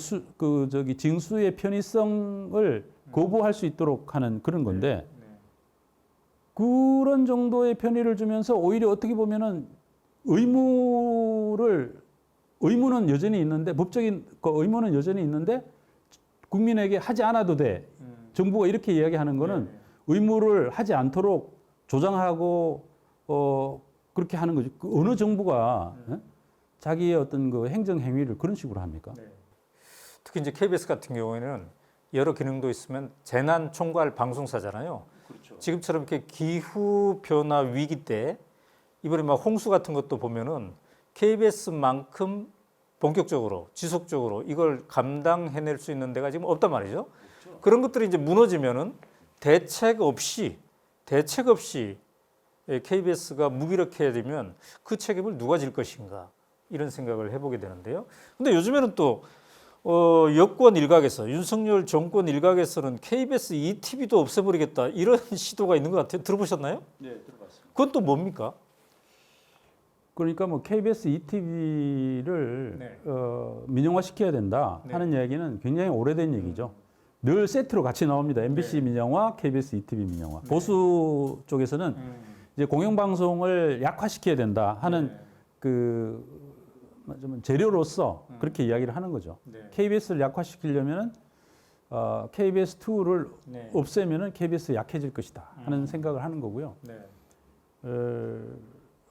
징수의 편의성을 거부할 수 있도록 하는 그런 건데 그런 정도의 편의를 주면서 오히려 어떻게 보면은 의무는 여전히 있는데 법적인 의무는 여전히 있는데 국민에게 하지 않아도 돼. 정부가 이렇게 이야기하는 거는 의무를 하지 않도록 조장하고 그렇게 하는 거죠. 그 어느 정부가 자기의 어떤 그 행정 행위를 그런 식으로 합니까? 특히 이제 KBS 같은 경우에는 여러 기능도 있으면 재난 총괄 방송사잖아요. 지금처럼 이렇게 기후 변화 위기 때 이번에 막 홍수 같은 것도 보면은 KBS만큼 본격적으로 지속적으로 이걸 감당해낼 수 있는 데가 지금 없단 말이죠. 그런 것들이 이제 무너지면은 대책 없이 KBS가 무기력해지면 그 책임을 누가 질 것인가 이런 생각을 해보게 되는데요. 근데 요즘에는 또 여권 일각에서 윤석열 정권 일각에서는 KBS ETV도 없애버리겠다 이런 시도가 있는 것 같아요. 들어보셨나요? 네, 들어봤습니다. 그건 또 뭡니까? 그러니까 뭐 KBS ETV를 네. 민영화시켜야 된다 네. 하는 이야기는 굉장히 오래된 얘기죠. 늘 세트로 같이 나옵니다. MBC 민영화, KBS ETV 민영화. 보수 쪽에서는 이제 공영방송을 약화시켜야 된다 하는 그 좀 재료로서 그렇게 이야기를 하는 거죠. KBS를 약화시키려면은 KBS2를 없애면은 KBS 약해질 것이다 하는 생각을 하는 거고요.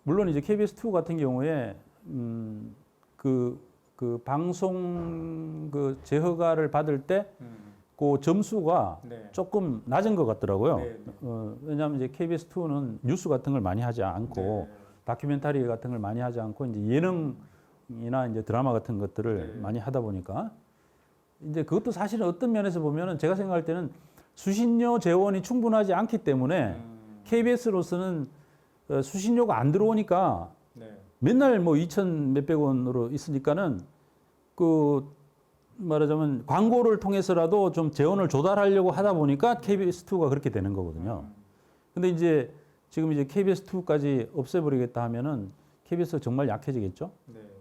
물론 이제 KBS2 같은 경우에 그 방송 그 재허가를 받을 때 그 점수가 조금 낮은 것 같더라고요. 왜냐하면 이제 KBS2는 뉴스 같은 걸 많이 하지 않고 다큐멘터리 같은 걸 많이 하지 않고 이제 예능이나 이제 드라마 같은 것들을 많이 하다 보니까 이제 그것도 사실은 어떤 면에서 보면은 제가 생각할 때는 수신료 재원이 충분하지 않기 때문에 KBS로서는 수신료가 안 들어오니까 맨날 뭐 2천 몇백 원으로 있으니까는 그 말하자면 광고를 통해서라도 좀 재원을 조달하려고 하다 보니까 KBS2가 그렇게 되는 거거든요. 근데 이제 지금 이제 KBS2까지 없애버리겠다 하면은 KBS가 정말 약해지겠죠.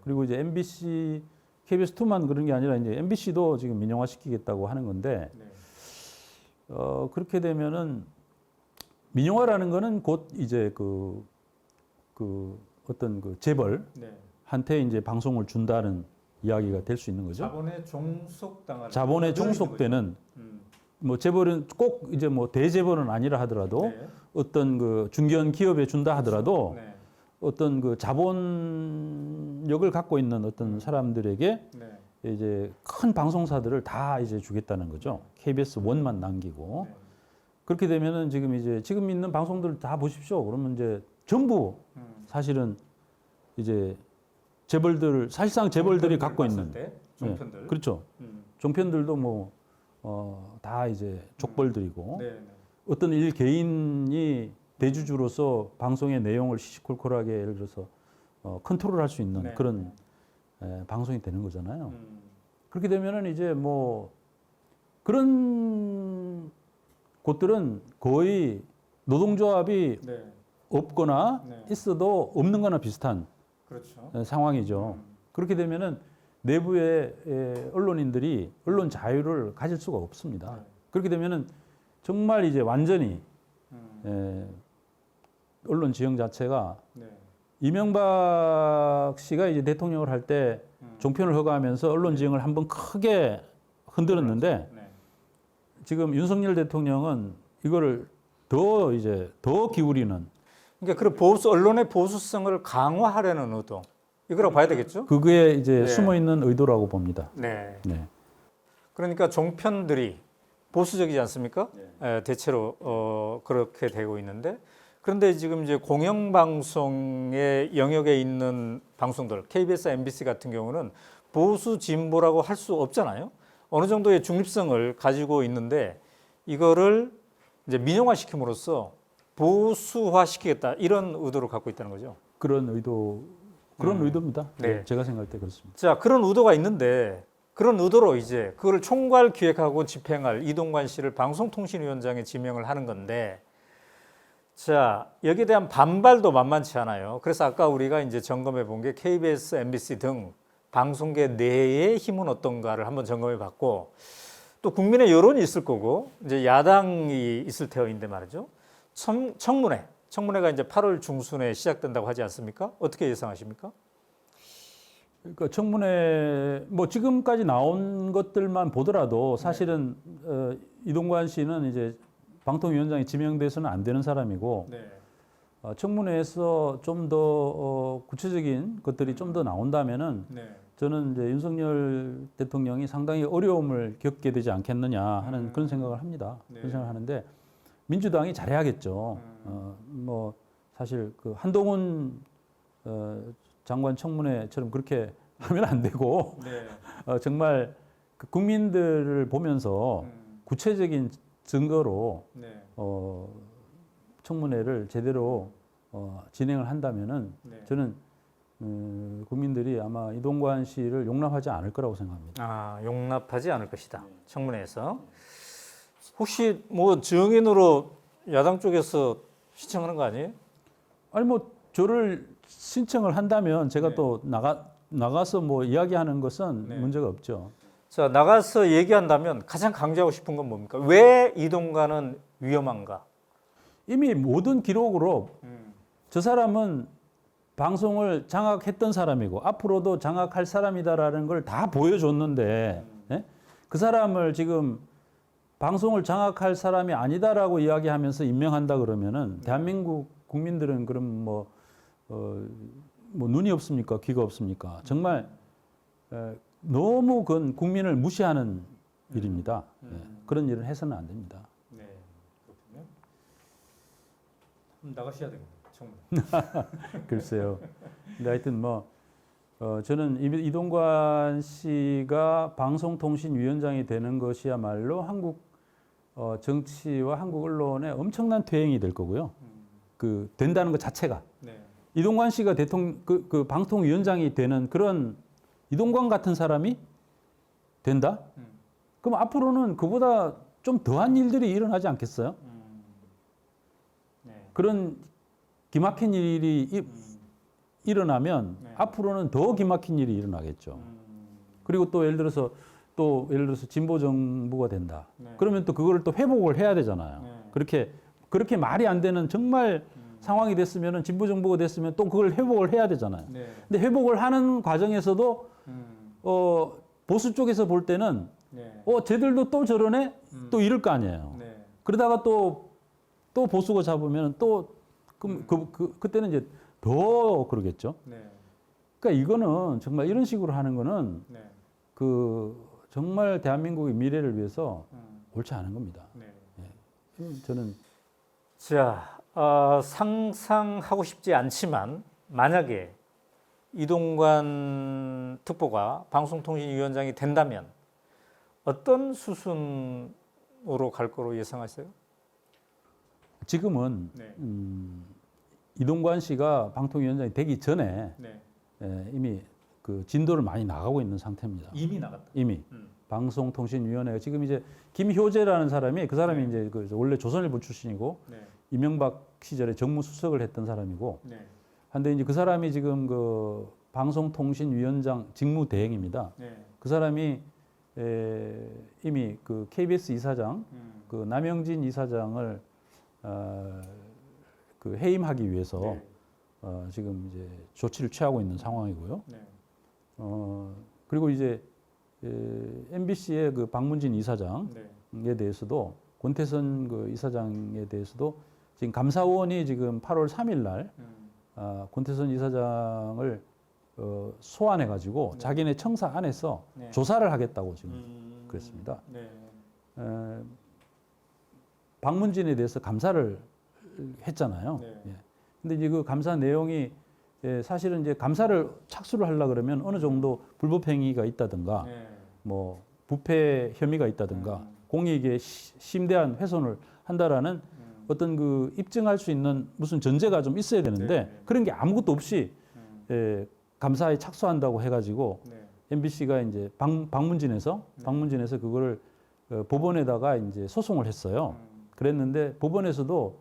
그리고 이제 MBC, KBS2만 그런 게 아니라 이제 MBC도 지금 민영화시키겠다고 하는 건데 그렇게 되면은 민영화라는 거는 곧 이제 그 어떤 그 재벌한테 이제 방송을 준다는 이야기가 될 수 있는 거죠. 자본에 종속되는 뭐 재벌은 꼭 이제 뭐 대재벌은 아니라 하더라도 어떤 그 중견 기업에 준다 하더라도 어떤 그 자본력을 갖고 있는 어떤 사람들에게 이제 큰 방송사들을 다 이제 주겠다는 거죠. KBS 원만 남기고. 그렇게 되면은 지금 있는 방송들 다 보십시오. 그러면 이제 전부 사실은 이제 재벌들 사실상 재벌들이 갖고 있는 종편들. 네, 그렇죠. 종편들도 뭐 다 이제 족벌들이고 어떤 일 개인이 대주주로서 방송의 내용을 시시콜콜하게 예를 들어서 컨트롤할 수 있는 그런 방송이 되는 거잖아요. 그렇게 되면은 이제 뭐 그런 곳들은 거의 노동조합이 없거나 있어도 없는 거나 비슷한 상황이죠. 그렇게 되면은 내부의 언론인들이 언론 자유를 가질 수가 없습니다. 그렇게 되면은 정말 이제 완전히 언론 지형 자체가 이명박 씨가 이제 대통령을 할 때 종편을 허가하면서 언론 지형을 한번 크게 흔들었는데 지금 윤석열 대통령은 이거를 더 기울이는 그러니까 그런 언론의 보수성을 강화하려는 의도 이거라고 봐야 되겠죠? 그게 이제 숨어 있는 의도라고 봅니다. 네. 그러니까 종편들이 보수적이지 않습니까? 대체로 그렇게 되고 있는데 그런데 지금 이제 공영방송의 영역에 있는 방송들 KBS, MBC 같은 경우는 보수 진보라고 할 수 없잖아요. 어느 정도의 중립성을 가지고 있는데 이거를 이제 민영화시킴으로써 보수화시키겠다 이런 의도를 갖고 있다는 거죠. 그런 의도입니다. 제가 생각할 때 그렇습니다. 자, 그런 의도가 있는데 그런 의도로 이제 그거를 총괄 기획하고 집행할 이동관 씨를 방송통신위원장에 지명을 하는 건데 자, 여기에 대한 반발도 만만치 않아요. 그래서 아까 우리가 이제 점검해 본 게 KBS, MBC 등 방송계 내의 힘은 어떤가를 한번 점검해 봤고 또 국민의 여론이 있을 거고 이제 야당이 있을 테어인데 말이죠. 청문회가 이제 8월 중순에 시작된다고 하지 않습니까? 어떻게 예상하십니까? 그러니까 청문회 뭐 지금까지 나온 것들만 보더라도 사실은 이동관 씨는 이제 방통위원장이 지명돼서는 안 되는 사람이고 청문회에서 좀 더 구체적인 것들이 좀 더 나온다면은 저는 이제 윤석열 대통령이 상당히 어려움을 겪게 되지 않겠느냐 하는 그런 생각을 합니다. 그런 생각을 하는데 민주당이 잘해야겠죠. 뭐 사실 그 한동훈 장관 청문회처럼 그렇게 하면 안 되고 정말 그 국민들을 보면서 구체적인 증거로 청문회를 제대로 진행을 한다면은 저는 국민들이 아마 이동관 씨를 용납하지 않을 거라고 생각합니다. 아, 용납하지 않을 것이다. 청문회에서. 혹시 뭐 증인으로 야당 쪽에서 신청하는 거 아니에요? 아니 뭐 저를 신청을 한다면 제가 네. 또 나가서 뭐 이야기하는 것은 네. 문제가 없죠. 자, 나가서 얘기한다면 가장 강조하고 싶은 건 뭡니까? 왜 이동관은 위험한가? 이미 모든 기록으로 저 사람은 방송을 장악했던 사람이고 앞으로도 장악할 사람이다라는 걸 다 보여줬는데 예? 그 사람을 지금 방송을 장악할 사람이 아니다라고 이야기하면서 임명한다 그러면은 대한민국 국민들은 그럼 뭐 눈이 없습니까? 귀가 없습니까? 정말 너무 그건 국민을 무시하는 일입니다. 예. 그런 일을 해서는 안 됩니다. 네, 그렇군요. 나가셔야 되겠네요. 청문회. 글쎄요. 근데 하여튼 뭐 저는 이동관 씨가 방송통신위원장이 되는 것이야말로 한국 정치와 한국 언론에 엄청난 퇴행이 될 거고요. 그 된다는 것 자체가 네. 이동관 씨가 대통령 그 방통위원장이 되는 그런 이동관 같은 사람이 된다? 그럼 앞으로는 그보다 좀 더한 일들이 일어나지 않겠어요? 네. 그런 기막힌 일이 일어나면 네. 앞으로는 더 기막힌 일이 일어나겠죠. 그리고 또 예를 들어서 진보 정부가 된다. 네. 그러면 또 그거를 또 회복을 해야 되잖아요. 네. 그렇게 말이 안 되는 정말 상황이 됐으면은 진보 정부가 됐으면 또 그걸 회복을 해야 되잖아요. 네. 근데 회복을 하는 과정에서도 보수 쪽에서 볼 때는 네. 쟤들도 또 저러네? 또 이럴 거 아니에요. 네. 그러다가 또 보수가 잡으면 그때는 이제 더 그러겠죠. 네. 그러니까 이거는 정말 이런 식으로 하는 거는 네. 정말 대한민국의 미래를 위해서 옳지 않은 겁니다. 네. 저는 자, 상상하고 싶지 않지만 만약에 이동관 특보가 방송통신위원장이 된다면 어떤 수순으로 갈 거로 예상하세요? 지금은 네. 이동관 씨가 방통위원장이 되기 전에 네. 이미 그 진도를 많이 나가고 있는 상태입니다. 이미 나갔다. 이미 방송통신위원회가 지금 이제 김효재라는 사람이 그 사람이 이제 그 원래 조선일보 출신이고 네. 이명박 시절에 정무수석을 했던 사람이고 네. 한데 이제 그 사람이 지금 그 방송통신위원장 직무대행입니다. 네. 그 사람이 이미 그 KBS 이사장 그 남영진 이사장을 그 해임하기 위해서 네. 지금 이제 조치를 취하고 있는 상황이고요. 네. 그리고 이제 MBC의 그 박문진 이사장에 네. 대해서도 권태선 그 이사장에 대해서도 지금 감사원이 지금 8월 3일 날 권태선 이사장을 소환해 가지고 네. 자기네 청사 안에서 네. 조사를 하겠다고 지금 그랬습니다. 네. 박문진에 대해서 감사를 했잖아요. 네. 예. 근데 이제 그 감사 내용이 사실은 이제 감사를 착수를 하려 그러면 어느 정도 불법 행위가 있다든가 네. 뭐 부패 혐의가 있다든가 공익에 심대한 훼손을 한다라는 어떤 그 입증할 수 있는 무슨 전제가 좀 있어야 되는데 네. 그런 게 아무것도 없이 감사에 착수한다고 해가지고 네. MBC가 이제 방문진에서 그거를 법원에다가 이제 소송을 했어요. 그랬는데 법원에서도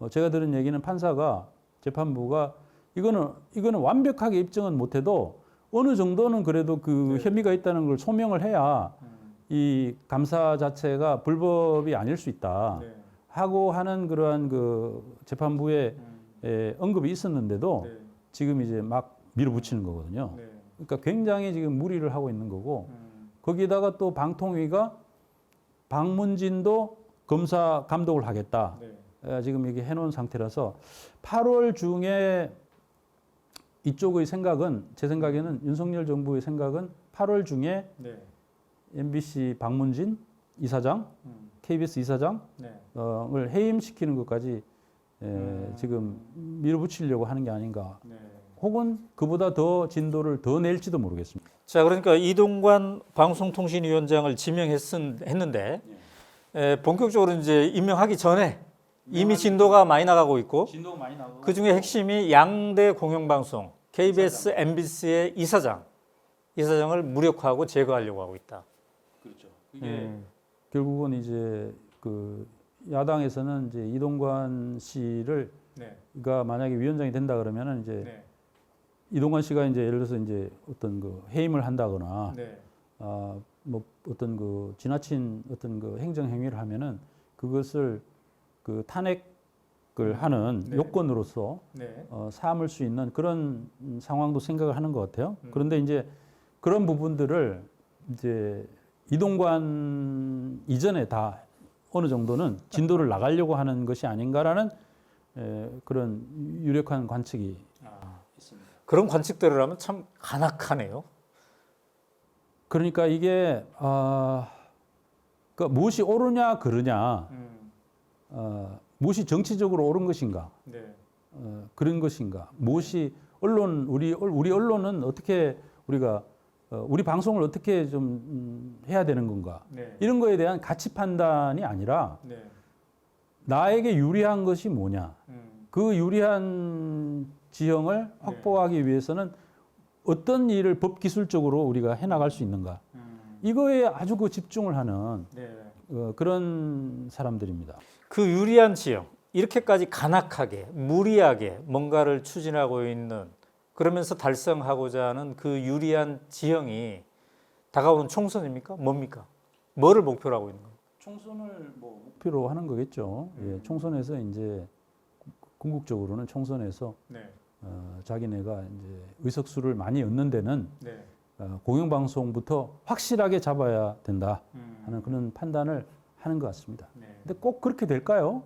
제가 들은 얘기는 판사가 재판부가 이거는 완벽하게 입증은 못해도 어느 정도는 그래도 그 네. 혐의가 있다는 걸 소명을 해야 이 감사 자체가 불법이 아닐 수 있다 네. 하고 하는 그러한 그 재판부의 언급이 있었는데도 네. 지금 이제 막 밀어붙이는 거거든요. 네. 그러니까 굉장히 지금 무리를 하고 있는 거고 거기다가 또 방통위가 박문진도 검사 감독을 하겠다. 네. 지금 이게 해놓은 상태라서 8월 중에 이쪽의 생각은 제 생각에는 윤석열 정부의 생각은 8월 중에 네. MBC 박문진 이사장, KBS 이사장을 네. 해임시키는 것까지 지금 밀어붙이려고 하는 게 아닌가. 네. 혹은 그보다 더 진도를 더 낼지도 모르겠습니다. 자, 그러니까 이동관 방송통신위원장을 지명했는데 본격적으로 이제 임명하기 전에 이미 진도가 많이 나가고 있고 진도가 많이 나고 그 중에 핵심이 양대 공영방송 KBS, MBC의 이사장을 무력화하고 제거하려고 하고 있다. 그렇죠. 이게 결국은 이제 그 야당에서는 이제 이동관 씨를 가 만약에 위원장이 된다 그러면은 이제 이동관 씨가 이제 예를 들어서 이제 어떤 그 해임을 한다거나 뭐 어떤 그 지나친 어떤 그 행정 행위를 하면은 그것을 그 탄핵을 하는 요건으로서 삼을 수 있는 그런 상황도 생각을 하는 것 같아요. 그런데 이제 그런 부분들을 이제 이동관 이전에 다 어느 정도는 진도를 나가려고 하는 것이 아닌가라는 그런 유력한 관측이 있습니다. 그런 관측대로 하면 참 간악하네요. 그러니까 이게 그러니까 무엇이 옳으냐 그르냐, 무엇이 정치적으로 옳은 것인가, 그런 것인가, 무엇이 우리 언론은 어떻게 우리가 우리 방송을 어떻게 좀 해야 되는 건가, 이런 거에 대한 가치 판단이 아니라 나에게 유리한 것이 뭐냐, 그 유리한 지형을 확보하기 위해서는 어떤 일을 법 기술적으로 우리가 해나갈 수 있는가, 이거에 아주 그 집중을 하는 그런 사람들입니다. 그 유리한 지형, 이렇게까지 간악하게 무리하게 뭔가를 추진하고 있는, 그러면서 달성하고자 하는 그 유리한 지형이 다가오는 총선입니까? 뭡니까? 뭐를 목표로 하고 있는 거예요? 총선을 뭐 목표로 하는 거겠죠. 예, 총선에서 이제 궁극적으로는 총선에서 자기네가 이제 의석수를 많이 얻는 데는 공영방송부터 확실하게 잡아야 된다 하는 그런 판단을 하는 것 같습니다. 근데 꼭 그렇게 될까요?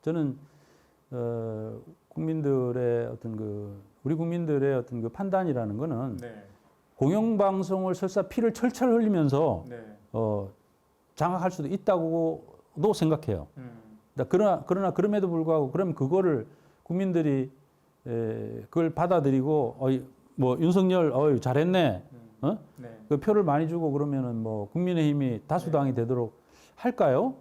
저는 국민들의 어떤 우리 국민들의 어떤 그 판단이라는 거는 공영방송을 설사 피를 철철 흘리면서 장악할 수도 있다고도 생각해요. 그러나 그럼에도 불구하고 그럼 그거를 국민들이 그걸 받아들이고 뭐 윤석열 잘했네, 그 표를 많이 주고 그러면은 뭐 국민의힘이 다수당이 되도록 할까요?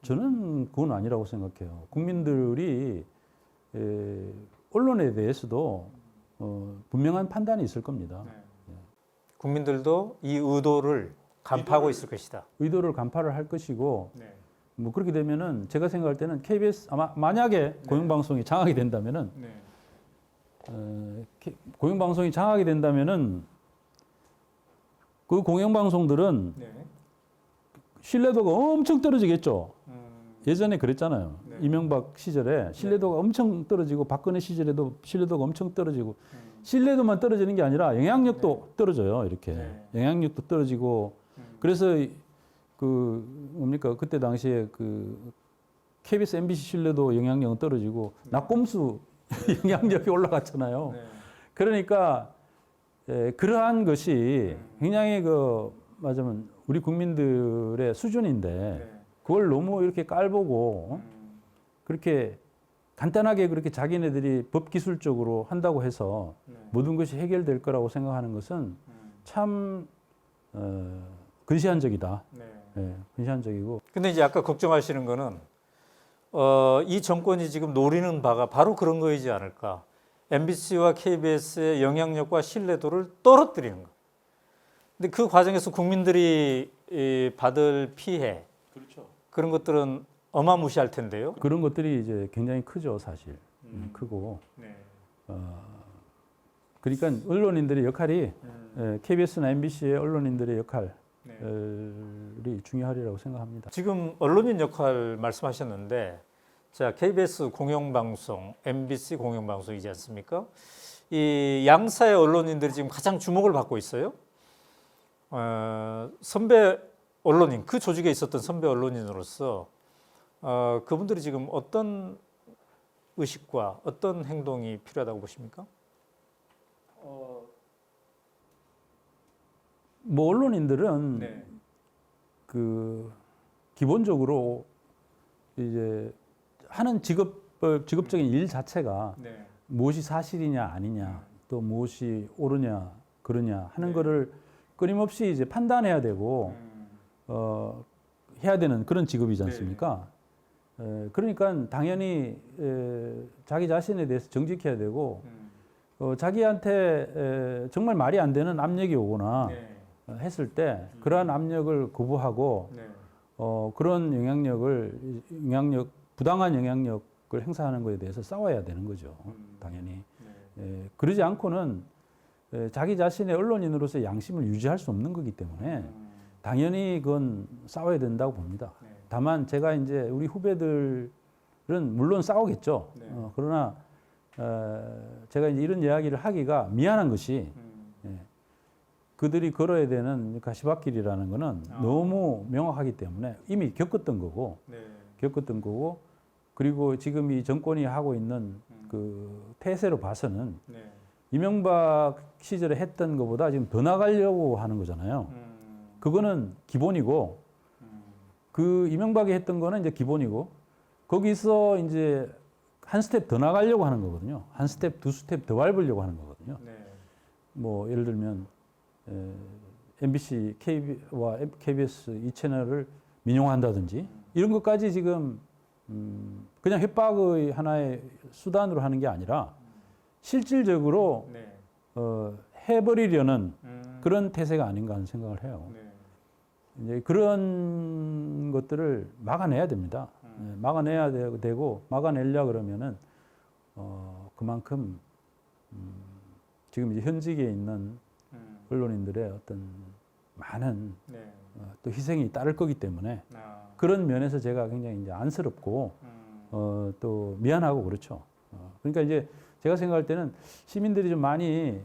저는 그건 아니라고 생각해요. 국민들이 언론에 대해서도 분명한 판단이 있을 겁니다. 국민들도 이 의도를 간파하고 있을 것이다. 의도를 간파를 할 것이고, 뭐 그렇게 되면은 제가 생각할 때는 KBS 만약에 공영방송이 장악이 된다면은 공영방송이 장악이 된다면은 그 공영방송들은 신뢰도가 엄청 떨어지겠죠. 예전에 그랬잖아요. 이명박 시절에 신뢰도가 엄청 떨어지고 박근혜 시절에도 신뢰도가 엄청 떨어지고 신뢰도만 떨어지는 게 아니라 영향력도 떨어져요. 이렇게 영향력도 떨어지고 그래서 그 뭡니까 그때 당시에 그 KBS, MBC 신뢰도 영향력은 떨어지고 낙곰수 영향력이 올라갔잖아요. 그러니까 그러한 것이 굉장히 맞으면 우리 국민들의 수준인데 그걸 너무 이렇게 깔보고 그렇게 간단하게 그렇게 자기네들이 법 기술적으로 한다고 해서 모든 것이 해결될 거라고 생각하는 것은 참 근시안적이다. 근시안적이고. 근데 이제 아까 걱정하시는 거는 이 정권이 지금 노리는 바가 바로 그런 거이지 않을까. MBC와 KBS의 영향력과 신뢰도를 떨어뜨리는 거. 근데 그 과정에서 국민들이 받을 피해, 그런 것들은 어마무시할 텐데요. 그런 것들이 이제 굉장히 크죠, 사실. 크고. 그러니까 언론인들의 역할이 KBS나 MBC의 언론인들의 역할이 중요하리라고 생각합니다. 지금 언론인 역할 말씀하셨는데, 자 KBS 공영방송, MBC 공영방송이지 않습니까? 이 양사의 언론인들이 지금 가장 주목을 받고 있어요. 선배 언론인, 그 조직에 있었던 선배 언론인으로서 그분들이 지금 어떤 의식과 어떤 행동이 필요하다고 보십니까? 뭐 언론인들은 그 기본적으로 이제 하는 직업적인 일 자체가 무엇이 사실이냐 아니냐, 또 무엇이 옳으냐 그러냐 하는 거를 끊임없이 이제 판단해야 되고 해야 되는 그런 직업이지 않습니까? 그러니까 당연히 자기 자신에 대해서 정직해야 되고 자기한테 정말 말이 안 되는 압력이 오거나 네. 했을 때 그러한 압력을 거부하고 네. 그런 부당한 영향력을 행사하는 것에 대해서 싸워야 되는 거죠. 당연히. 네. 그러지 않고는 자기 자신의 언론인으로서의 양심을 유지할 수 없는 거기 때문에 당연히 그건 싸워야 된다고 봅니다. 네. 다만 제가 이제 우리 후배들은 물론 싸우겠죠. 네. 그러나 제가 이제 이런 이야기를 하기가 미안한 것이 그들이 걸어야 되는 가시밭길이라는 거는 너무 명확하기 때문에 이미 겪었던 거고 네. 그리고 지금 이 정권이 하고 있는 그 태세로 봐서는 네. 이명박 시절에 했던 것보다 지금 더 나가려고 하는 거잖아요. 그거는 기본이고 그 이명박이 했던 거는 이제 기본이고 거기서 이제 한 스텝 더 나가려고 하는 거거든요. 한 스텝, 두 스텝 더 밟으려고 하는 거거든요. 네. 뭐 예를 들면 MBC, KB와 KBS 이 채널을 민영화한다든지 이런 것까지 지금 그냥 협박의 하나의 수단으로 하는 게 아니라 실질적으로 네. 해버리려는 그런 태세가 아닌가 하는 생각을 해요. 네. 이제 그런 것들을 막아내야 됩니다. 막아내야 되고 막아내려 그러면은 그만큼 지금 이제 현직에 있는 언론인들의 어떤 많은 네. 또 희생이 따를 거기 때문에 아. 그런 면에서 제가 굉장히 이제 안쓰럽고 또 미안하고 그렇죠. 그러니까 이제 제가 생각할 때는 시민들이 좀 많이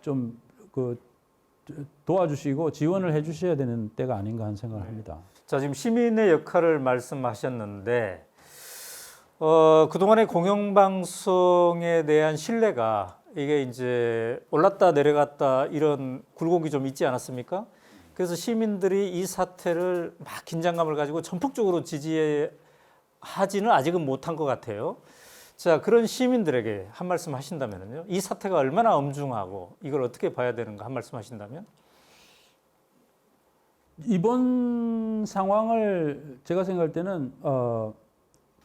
좀 그 도와주시고 지원을 해주셔야 되는 때가 아닌가 하는 생각을 합니다. 자, 지금 시민의 역할을 말씀하셨는데 그동안의 공영방송에 대한 신뢰가 이게 이제 올랐다 내려갔다 이런 굴곡이 좀 있지 않았습니까? 그래서 시민들이 이 사태를 막 긴장감을 가지고 전폭적으로 지지하지는 아직은 못한 것 같아요. 자, 그런 시민들에게 한 말씀 하신다면요. 이 사태가 얼마나 엄중하고 이걸 어떻게 봐야 되는가 한 말씀 하신다면? 이번 상황을 제가 생각할 때는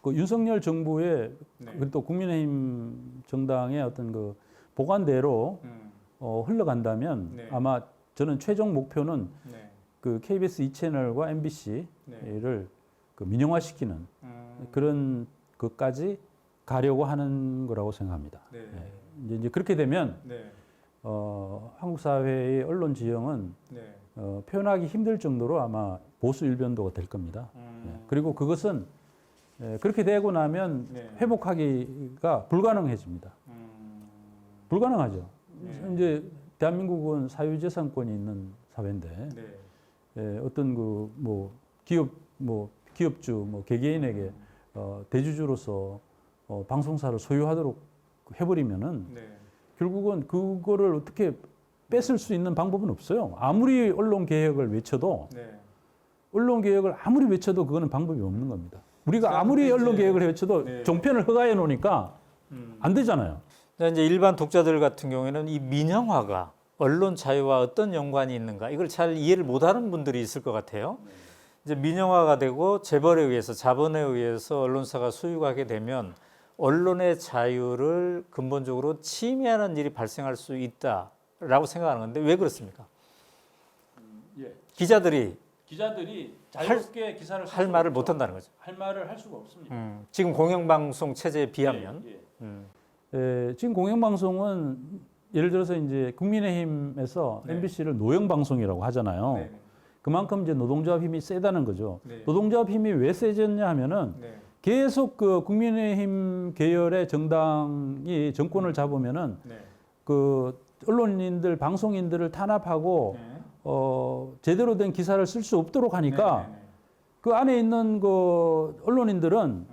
그 윤석열 정부의 네. 그리고 또 국민의힘 정당의 어떤 그 보관대로 흘러간다면 네. 아마 저는 최종 목표는 네. 그 KBS 2채널과 MBC를 네. 그 민영화시키는 그런 것까지 가려고 하는 거라고 생각합니다. 네. 이제 그렇게 되면 네. 한국 사회의 언론 지형은 네. 표현하기 힘들 정도로 아마 보수 일변도가 될 겁니다. 그리고 그것은 그렇게 되고 나면 네. 회복하기가 불가능해집니다. 불가능하죠. 네. 이제 대한민국은 사유재산권이 있는 사회인데 네. 어떤 그 뭐 기업주 개개인에게 대주주로서 방송사를 소유하도록 해버리면은 네. 결국은 그거를 어떻게 뺏을 수 있는 방법은 없어요. 아무리 언론 개혁을 외쳐도 네. 언론 개혁을 아무리 외쳐도 그거는 방법이 없는 겁니다. 우리가 아무리 언론 개혁을 외쳐도 네. 종편을 허가해 놓으니까 안 되잖아요. 자, 이제 일반 독자들 같은 경우에는 이 민영화가 언론 자유와 어떤 연관이 있는가 이걸 잘 이해를 못하는 분들이 있을 것 같아요. 이제 민영화가 되고 재벌에 의해서 자본에 의해서 언론사가 소유하게 되면 언론의 자유를 근본적으로 침해하는 일이 발생할 수 있다라고 생각하는 건데 왜 그렇습니까? 기자들이 자유롭게 기사를 할 말을 못 한다는 거죠. 할 말을 할 수가 없습니다. 지금 공영방송 체제에 비하면 지금 공영방송은 예를 들어서 이제 국민의힘에서 네. MBC를 노영방송이라고 하잖아요. 네. 그만큼 이제 노동조합 힘이 세다는 거죠. 네. 노동조합 힘이 왜 세졌냐 하면은 네. 계속 그 국민의힘 계열의 정당이 정권을 잡으면은 네. 그 언론인들, 방송인들을 탄압하고 네. 제대로 된 기사를 쓸 수 없도록 하니까 네. 네. 그 안에 있는 그 언론인들은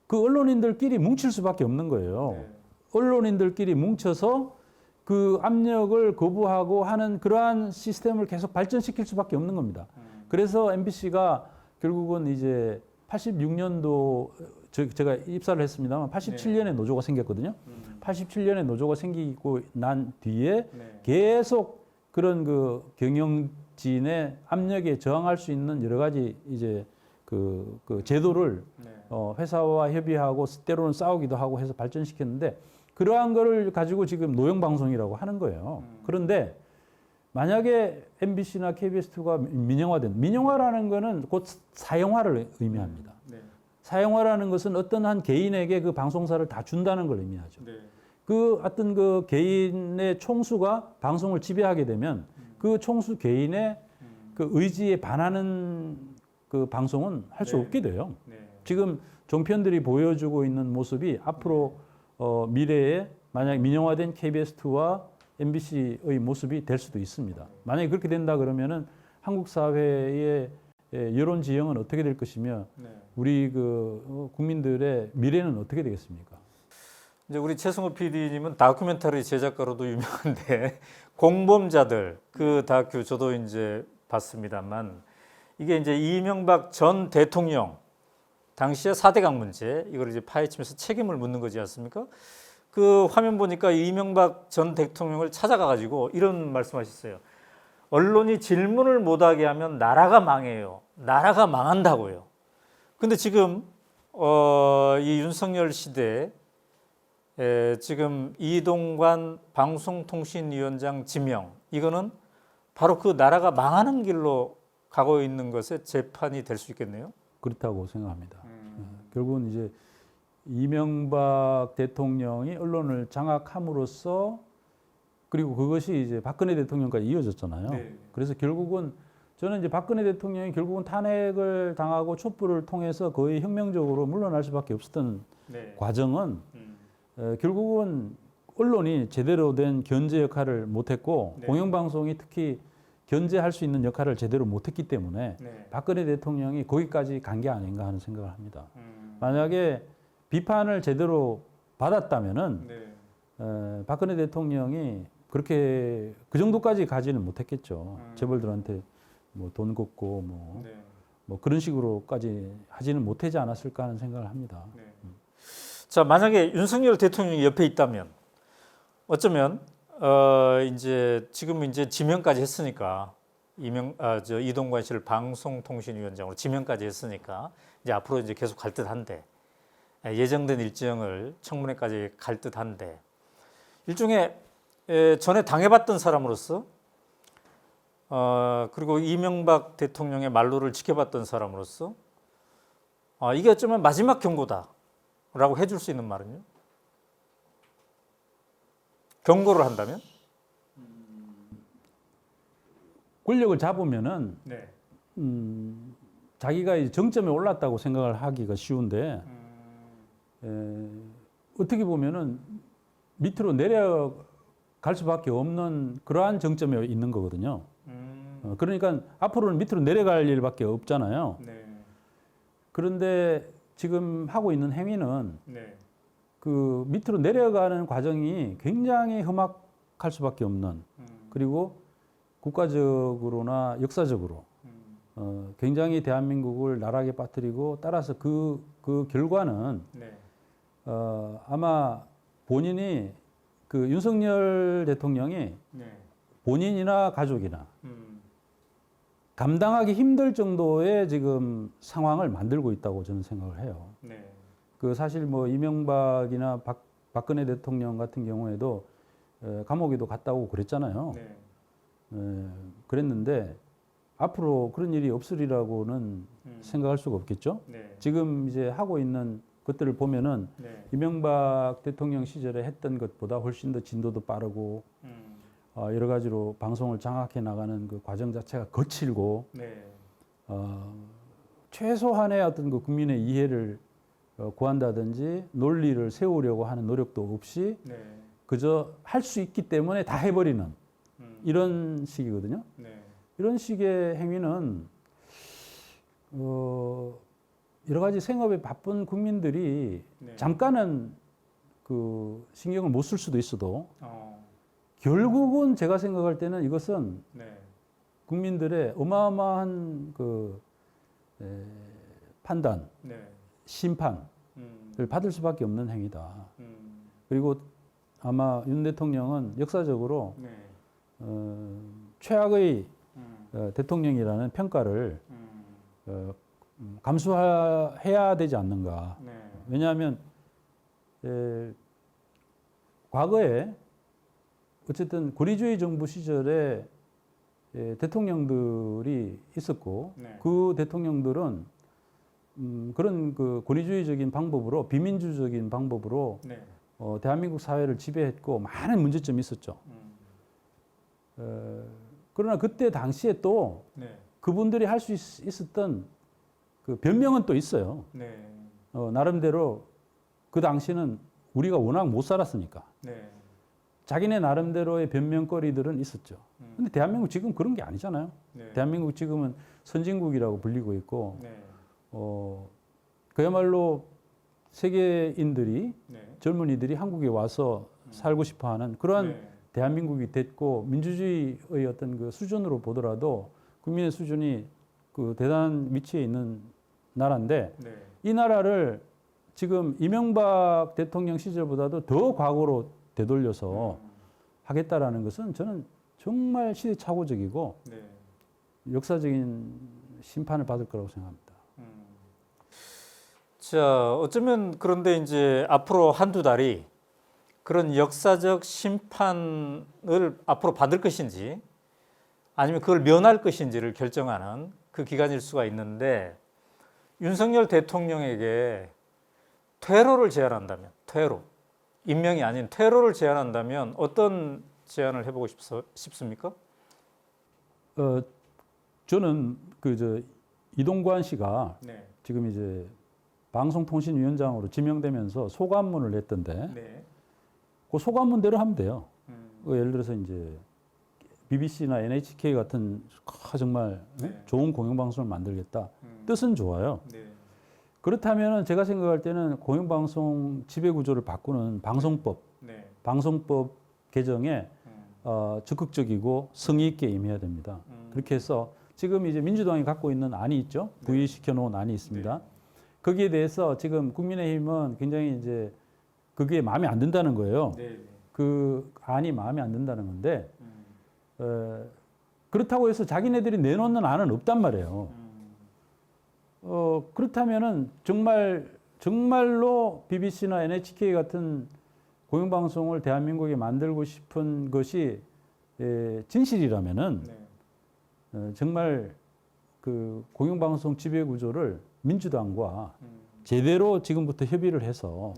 그 언론인들끼리 뭉칠 수밖에 없는 거예요. 네. 언론인들끼리 뭉쳐서 그 압력을 거부하고 하는 그러한 시스템을 계속 발전시킬 수밖에 없는 겁니다. 그래서 MBC가 결국은 이제 86년도 제가 입사를 했습니다만 87년에 노조가 생겼거든요. 87년에 노조가 생기고 난 뒤에 네. 계속 그런 그 경영진의 압력에 저항할 수 있는 여러 가지 이제 그 제도를 네. 회사와 협의하고 때로는 싸우기도 하고 해서 발전시켰는데 그러한 거를 가지고 지금 노영 방송이라고 하는 거예요. 그런데 만약에 MBC나 KBS2가 민영화라는 거는 곧 사형화를 의미합니다. 네. 사형화라는 것은 어떤 한 개인에게 그 방송사를 다 준다는 걸 의미하죠. 네. 그 어떤 그 개인의 총수가 방송을 지배하게 되면 그 총수 개인의 그 의지에 반하는 그 방송은 할 수 네. 없게 돼요. 네. 지금 종편들이 보여주고 있는 모습이 앞으로 미래에 만약 민영화된 KBS2와 MBC의 모습이 될 수도 있습니다. 만약에 그렇게 된다 그러면은 한국 사회의 여론 지형은 어떻게 될 것이며 네. 우리 그 국민들의 미래는 어떻게 되겠습니까? 이제 우리 최승호 PD님은 다큐멘터리 제작가로도 유명한데 공범자들 그 다큐 저도 이제 봤습니다만 이게 이제 이명박 전 대통령 당시의 4대강 문제 이걸 이제 파헤치면서 책임을 묻는 거지 않습니까? 그 화면 보니까 이명박 전 대통령을 찾아가 가지고 이런 말씀하셨어요. 언론이 질문을 못하게 하면 나라가 망해요. 나라가 망한다고요. 근데 지금 이 윤석열 시대에 지금 이동관 방송통신위원장 지명 이거는 바로 그 나라가 망하는 길로 가고 있는 것의 재판이 될 수 있겠네요. 그렇다고 생각합니다. 결국은 이제 이명박 대통령이 언론을 장악함으로써 그리고 그것이 이제 박근혜 대통령까지 이어졌잖아요. 네. 그래서 결국은 저는 이제 박근혜 대통령이 결국은 탄핵을 당하고 촛불을 통해서 거의 혁명적으로 물러날 수밖에 없었던 네. 과정은 결국은 언론이 제대로 된 견제 역할을 못했고 네. 공영방송이 특히 견제할 수 있는 역할을 제대로 못했기 때문에 네. 박근혜 대통령이 거기까지 간 게 아닌가 하는 생각을 합니다. 만약에 비판을 제대로 받았다면은 네. 박근혜 대통령이 그렇게 그 정도까지 가지는 못했겠죠. 재벌들한테 뭐 돈 걷고 뭐, 네. 뭐 그런 식으로까지 하지는 못하지 않았을까 하는 생각을 합니다. 네. 자, 만약에 윤석열 대통령이 옆에 있다면 어쩌면 이제 지금 이제 지명까지 했으니까 이동관 씨를 방송통신위원장으로 지명까지 했으니까 이제 앞으로 이제 계속 갈 듯한데 예정된 일정을 청문회까지 갈 듯한데 일종의 전에 당해봤던 사람으로서 그리고 이명박 대통령의 말로를 지켜봤던 사람으로서 이게 어쩌면 마지막 경고다라고 해줄 수 있는 말은요? 경고를 한다면? 권력을 잡으면은 네. 자기가 이제 정점에 올랐다고 생각을 하기가 쉬운데 어떻게 보면은 밑으로 내려갈 수밖에 없는 그러한 정점에 있는 거거든요. 그러니까 앞으로는 밑으로 내려갈 일밖에 없잖아요. 네. 그런데 지금 하고 있는 행위는 네. 그 밑으로 내려가는 과정이 굉장히 험악할 수밖에 없는 그리고 국가적으로나 역사적으로 굉장히 대한민국을 나락에 빠뜨리고 따라서 그 결과는 네. 아마 본인이 그 윤석열 대통령이 네. 본인이나 가족이나 감당하기 힘들 정도의 지금 상황을 만들고 있다고 저는 생각을 해요. 네. 그 사실 뭐 이명박이나 박근혜 대통령 같은 경우에도 감옥에도 갔다 오고 그랬잖아요. 네. 그랬는데 앞으로 그런 일이 없으리라고는 생각할 수가 없겠죠. 네. 지금 이제 하고 있는 것들을 보면은 네. 이명박 대통령 시절에 했던 것보다 훨씬 더 진도도 빠르고 여러 가지로 방송을 장악해 나가는 그 과정 자체가 거칠고 네. 최소한의 어떤 그 국민의 이해를 구한다든지 논리를 세우려고 하는 노력도 없이 네. 그저 할 수 있기 때문에 다 해버리는 이런 식이거든요. 네. 이런 식의 행위는 여러 가지 생업에 바쁜 국민들이 네. 잠깐은 그 신경을 못 쓸 수도 있어도 어. 결국은 제가 생각할 때는 이것은 네. 국민들의 어마어마한 그 판단, 네. 심판을 받을 수밖에 없는 행위다. 그리고 아마 윤 대통령은 역사적으로 네. 최악의 대통령이라는 평가를 감수해야 되지 않는가. 네. 왜냐하면 과거에 어쨌든 권위주의 정부 시절에 대통령들이 있었고 그 대통령들은 그런 그 권위주의적인 방법으로 비민주적인 방법으로 대한민국 사회를 지배했고 많은 문제점이 있었죠. 그러나 그때 당시에 또 그분들이 할 수 있었던 그 변명은 또 있어요. 나름대로 그 당시는 우리가 워낙 못 살았으니까 자기네 나름대로의 변명거리들은 있었죠. 근데 대한민국 지금 그런 게 아니잖아요. 대한민국 지금은 선진국이라고 불리고 있고 그야말로 세계인들이 젊은이들이 한국에 와서 살고 싶어하는 그러한 대한민국이 됐고 민주주의의 어떤 그 수준으로 보더라도 국민의 수준이 그 대단한 위치에 있는 나라인데 이 나라를 지금 이명박 대통령 시절보다도 더 과거로 되돌려서 하겠다라는 것은 저는 정말 시대착오적이고 역사적인 심판을 받을 거라고 생각합니다. 자, 어쩌면 그런데 이제 앞으로 한두 달이 그런 역사적 심판을 앞으로 받을 것인지 아니면 그걸 면할 것인지를 결정하는 그 기간일 수가 있는데 윤석열 대통령에게 퇴로를 제안한다면, 퇴로, 임명이 아닌 퇴로를 제안한다면 어떤 제안을 해보고 싶습니까? 저는 이동관 씨가 지금 이제 방송통신위원장으로 지명되면서 소감문을 냈던데 그 소감문대로 하면 돼요. 예를 들어서 이제 BBC나 NHK 같은 정말 좋은 공영방송을 만들겠다. 뜻은 좋아요. 그렇다면 제가 생각할 때는 공영방송 지배구조를 바꾸는 방송법 개정에 적극적이고 성의 있게 임해야 됩니다. 그렇게 해서 지금 이제 민주당이 갖고 있는 안이 있죠. 부의시켜 놓은 안이 있습니다. 거기에 대해서 지금 국민의힘은 굉장히 이제 그게 마음에 안 든다는 거예요. 그 안이 마음에 안 든다는 건데 그렇다고 해서 자기네들이 내놓는 안은 없단 말이에요. 그렇다면은 정말로 BBC나 NHK 같은 공영방송을 대한민국에 만들고 싶은 것이 진실이라면은 정말 그 공영방송 지배구조를 민주당과 제대로 지금부터 협의를 해서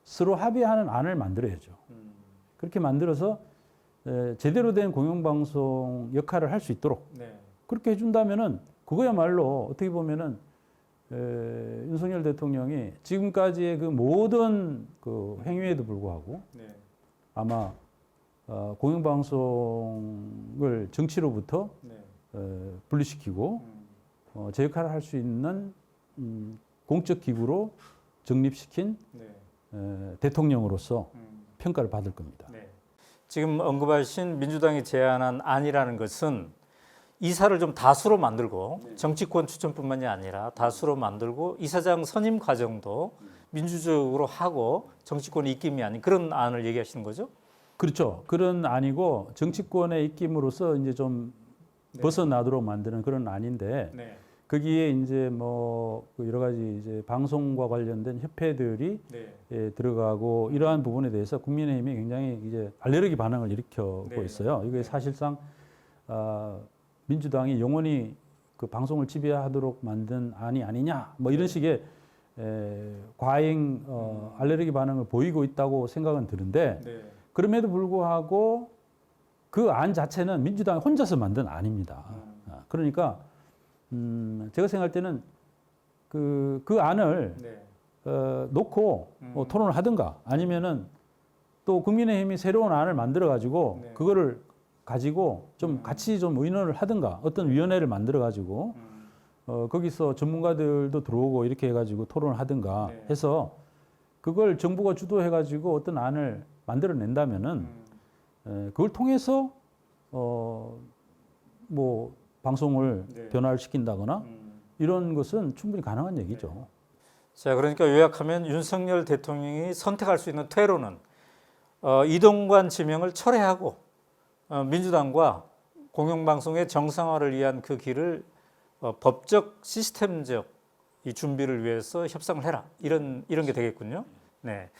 서로 합의하는 안을 만들어야죠. 그렇게 만들어서 제대로 된 공영방송 역할을 할 수 있도록 그렇게 해준다면은 그거야말로 어떻게 보면은 윤석열 대통령이 지금까지의 그 모든 그 행위에도 불구하고 아마 공영방송을 정치로부터 분리시키고 제 역할을 할 수 있는 공적 기구로 정립시킨 대통령으로서 평가를 받을 겁니다. 지금 언급하신 민주당이 제안한 안이라는 것은 이사를 좀 다수로 만들고 정치권 추천뿐만이 아니라 다수로 만들고 이사장 선임 과정도 민주적으로 하고 정치권의 입김이 아닌 그런 안을 얘기하시는 거죠? 그렇죠. 그런 안이고 정치권의 입김으로서 이제 좀 벗어나도록 만드는 그런 안인데 거기에 이제 뭐 여러 가지 이제 방송과 관련된 협회들이 들어가고 이러한 부분에 대해서 국민의힘이 굉장히 이제 알레르기 반응을 일으키고 있어요. 이게 사실상 민주당이 영원히 그 방송을 지배하도록 만든 안이 아니냐, 뭐 이런 식의 과잉 알레르기 반응을 보이고 있다고 생각은 드는데 그럼에도 불구하고 그 안 자체는 민주당이 혼자서 만든 안입니다. 그러니까 제가 생각할 때는 그 안을 놓고 토론을 하든가 아니면은 또 국민의힘이 새로운 안을 만들어 가지고 그거를 가지고 좀 같이 좀 의논을 하든가 어떤 위원회를 만들어 가지고 거기서 전문가들도 들어오고 이렇게 해가지고 토론을 하든가 해서 그걸 정부가 주도해 가지고 어떤 안을 만들어낸다면은 그걸 통해서 뭐 방송을 변화시킨다거나 이런 것은 충분히 가능한 얘기죠. 자, 그러니까 요약하면 윤석열 대통령이 선택할 수 있는 퇴로는 이동관 지명을 철회하고 민주당과 공영방송의 정상화를 위한 그 길을 법적 시스템적 이 준비를 위해서 협상을 해라 이런 게 되겠군요. 네,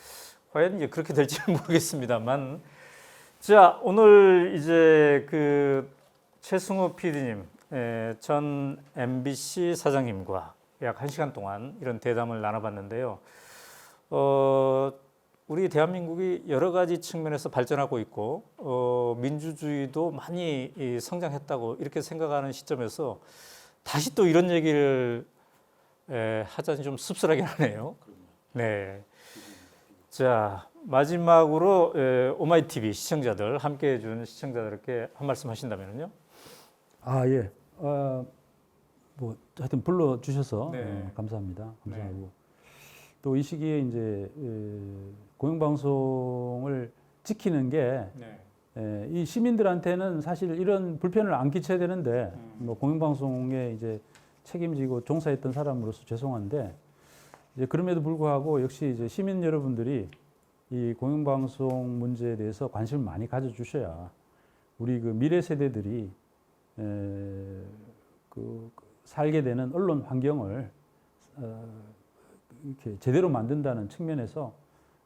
과연 이제 그렇게 될지는 모르겠습니다만, 자 오늘 이제 그 최승호 PD님, 전 MBC 사장님과 약 1시간 동안 이런 대담을 나눠봤는데요. 우리 대한민국이 여러 가지 측면에서 발전하고 있고 민주주의도 많이 성장했다고 이렇게 생각하는 시점에서 다시 또 이런 얘기를 하자니 좀 씁쓸하긴 하네요. 네. 자 마지막으로 오마이TV 시청자들, 함께해 준 시청자들께 한 말씀 하신다면요. 아 예. 뭐 하여튼 불러 주셔서 네. 감사합니다. 감사하고 네. 또 이 시기에 이제 공영방송을 지키는 게 이 시민들한테는 사실 이런 불편을 안 끼쳐야 되는데 뭐 공영방송에 이제 책임지고 종사했던 사람으로서 죄송한데 이제 그럼에도 불구하고 역시 이제 시민 여러분들이 이 공영방송 문제에 대해서 관심을 많이 가져주셔야 우리 그 미래 세대들이 그 살게 되는 언론 환경을 이렇게 제대로 만든다는 측면에서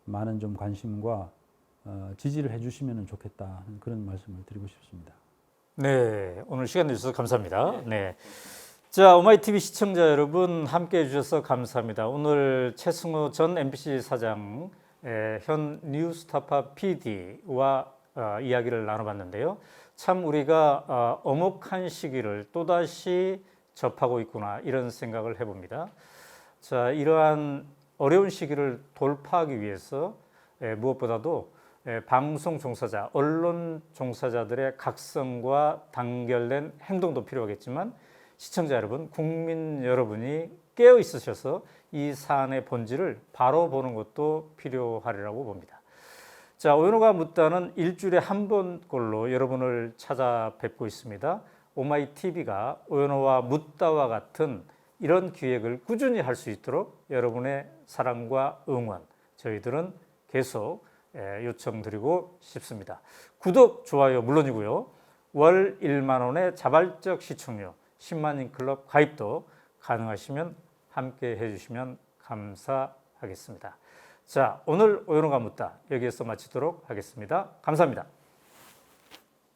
많은 좀 관심과 지지를 해주시면 좋겠다 그런 말씀을 드리고 싶습니다. 네, 오늘 시간 내주셔서 감사합니다. 네. 자, 오마이TV 시청자 여러분 함께 해주셔서 감사합니다. 오늘 최승호 전 MBC 사장, 현 뉴스타파 PD와 이야기를 나눠봤는데요. 참 우리가 엄혹한 시기를 또다시 접하고 있구나 이런 생각을 해봅니다. 자, 이러한 어려운 시기를 돌파하기 위해서 무엇보다도 방송 종사자, 언론 종사자들의 각성과 단결된 행동도 필요하겠지만 시청자 여러분, 국민 여러분이 깨어 있으셔서 이 사안의 본질을 바로 보는 것도 필요하리라고 봅니다. 자, 오연호가 묻다는 일주일에 한 번꼴로 여러분을 찾아뵙고 있습니다. 오마이TV가 오연호와 묻다와 같은 이런 기획을 꾸준히 할 수 있도록 여러분의 사랑과 응원 저희들은 계속 요청드리고 싶습니다. 구독, 좋아요 물론이고요. 월 1만 원의 자발적 시청료 10만인 클럽 가입도 가능하시면 함께 해주시면 감사하겠습니다. 자, 오늘 오연호가 묻다 여기에서 마치도록 하겠습니다. 감사합니다.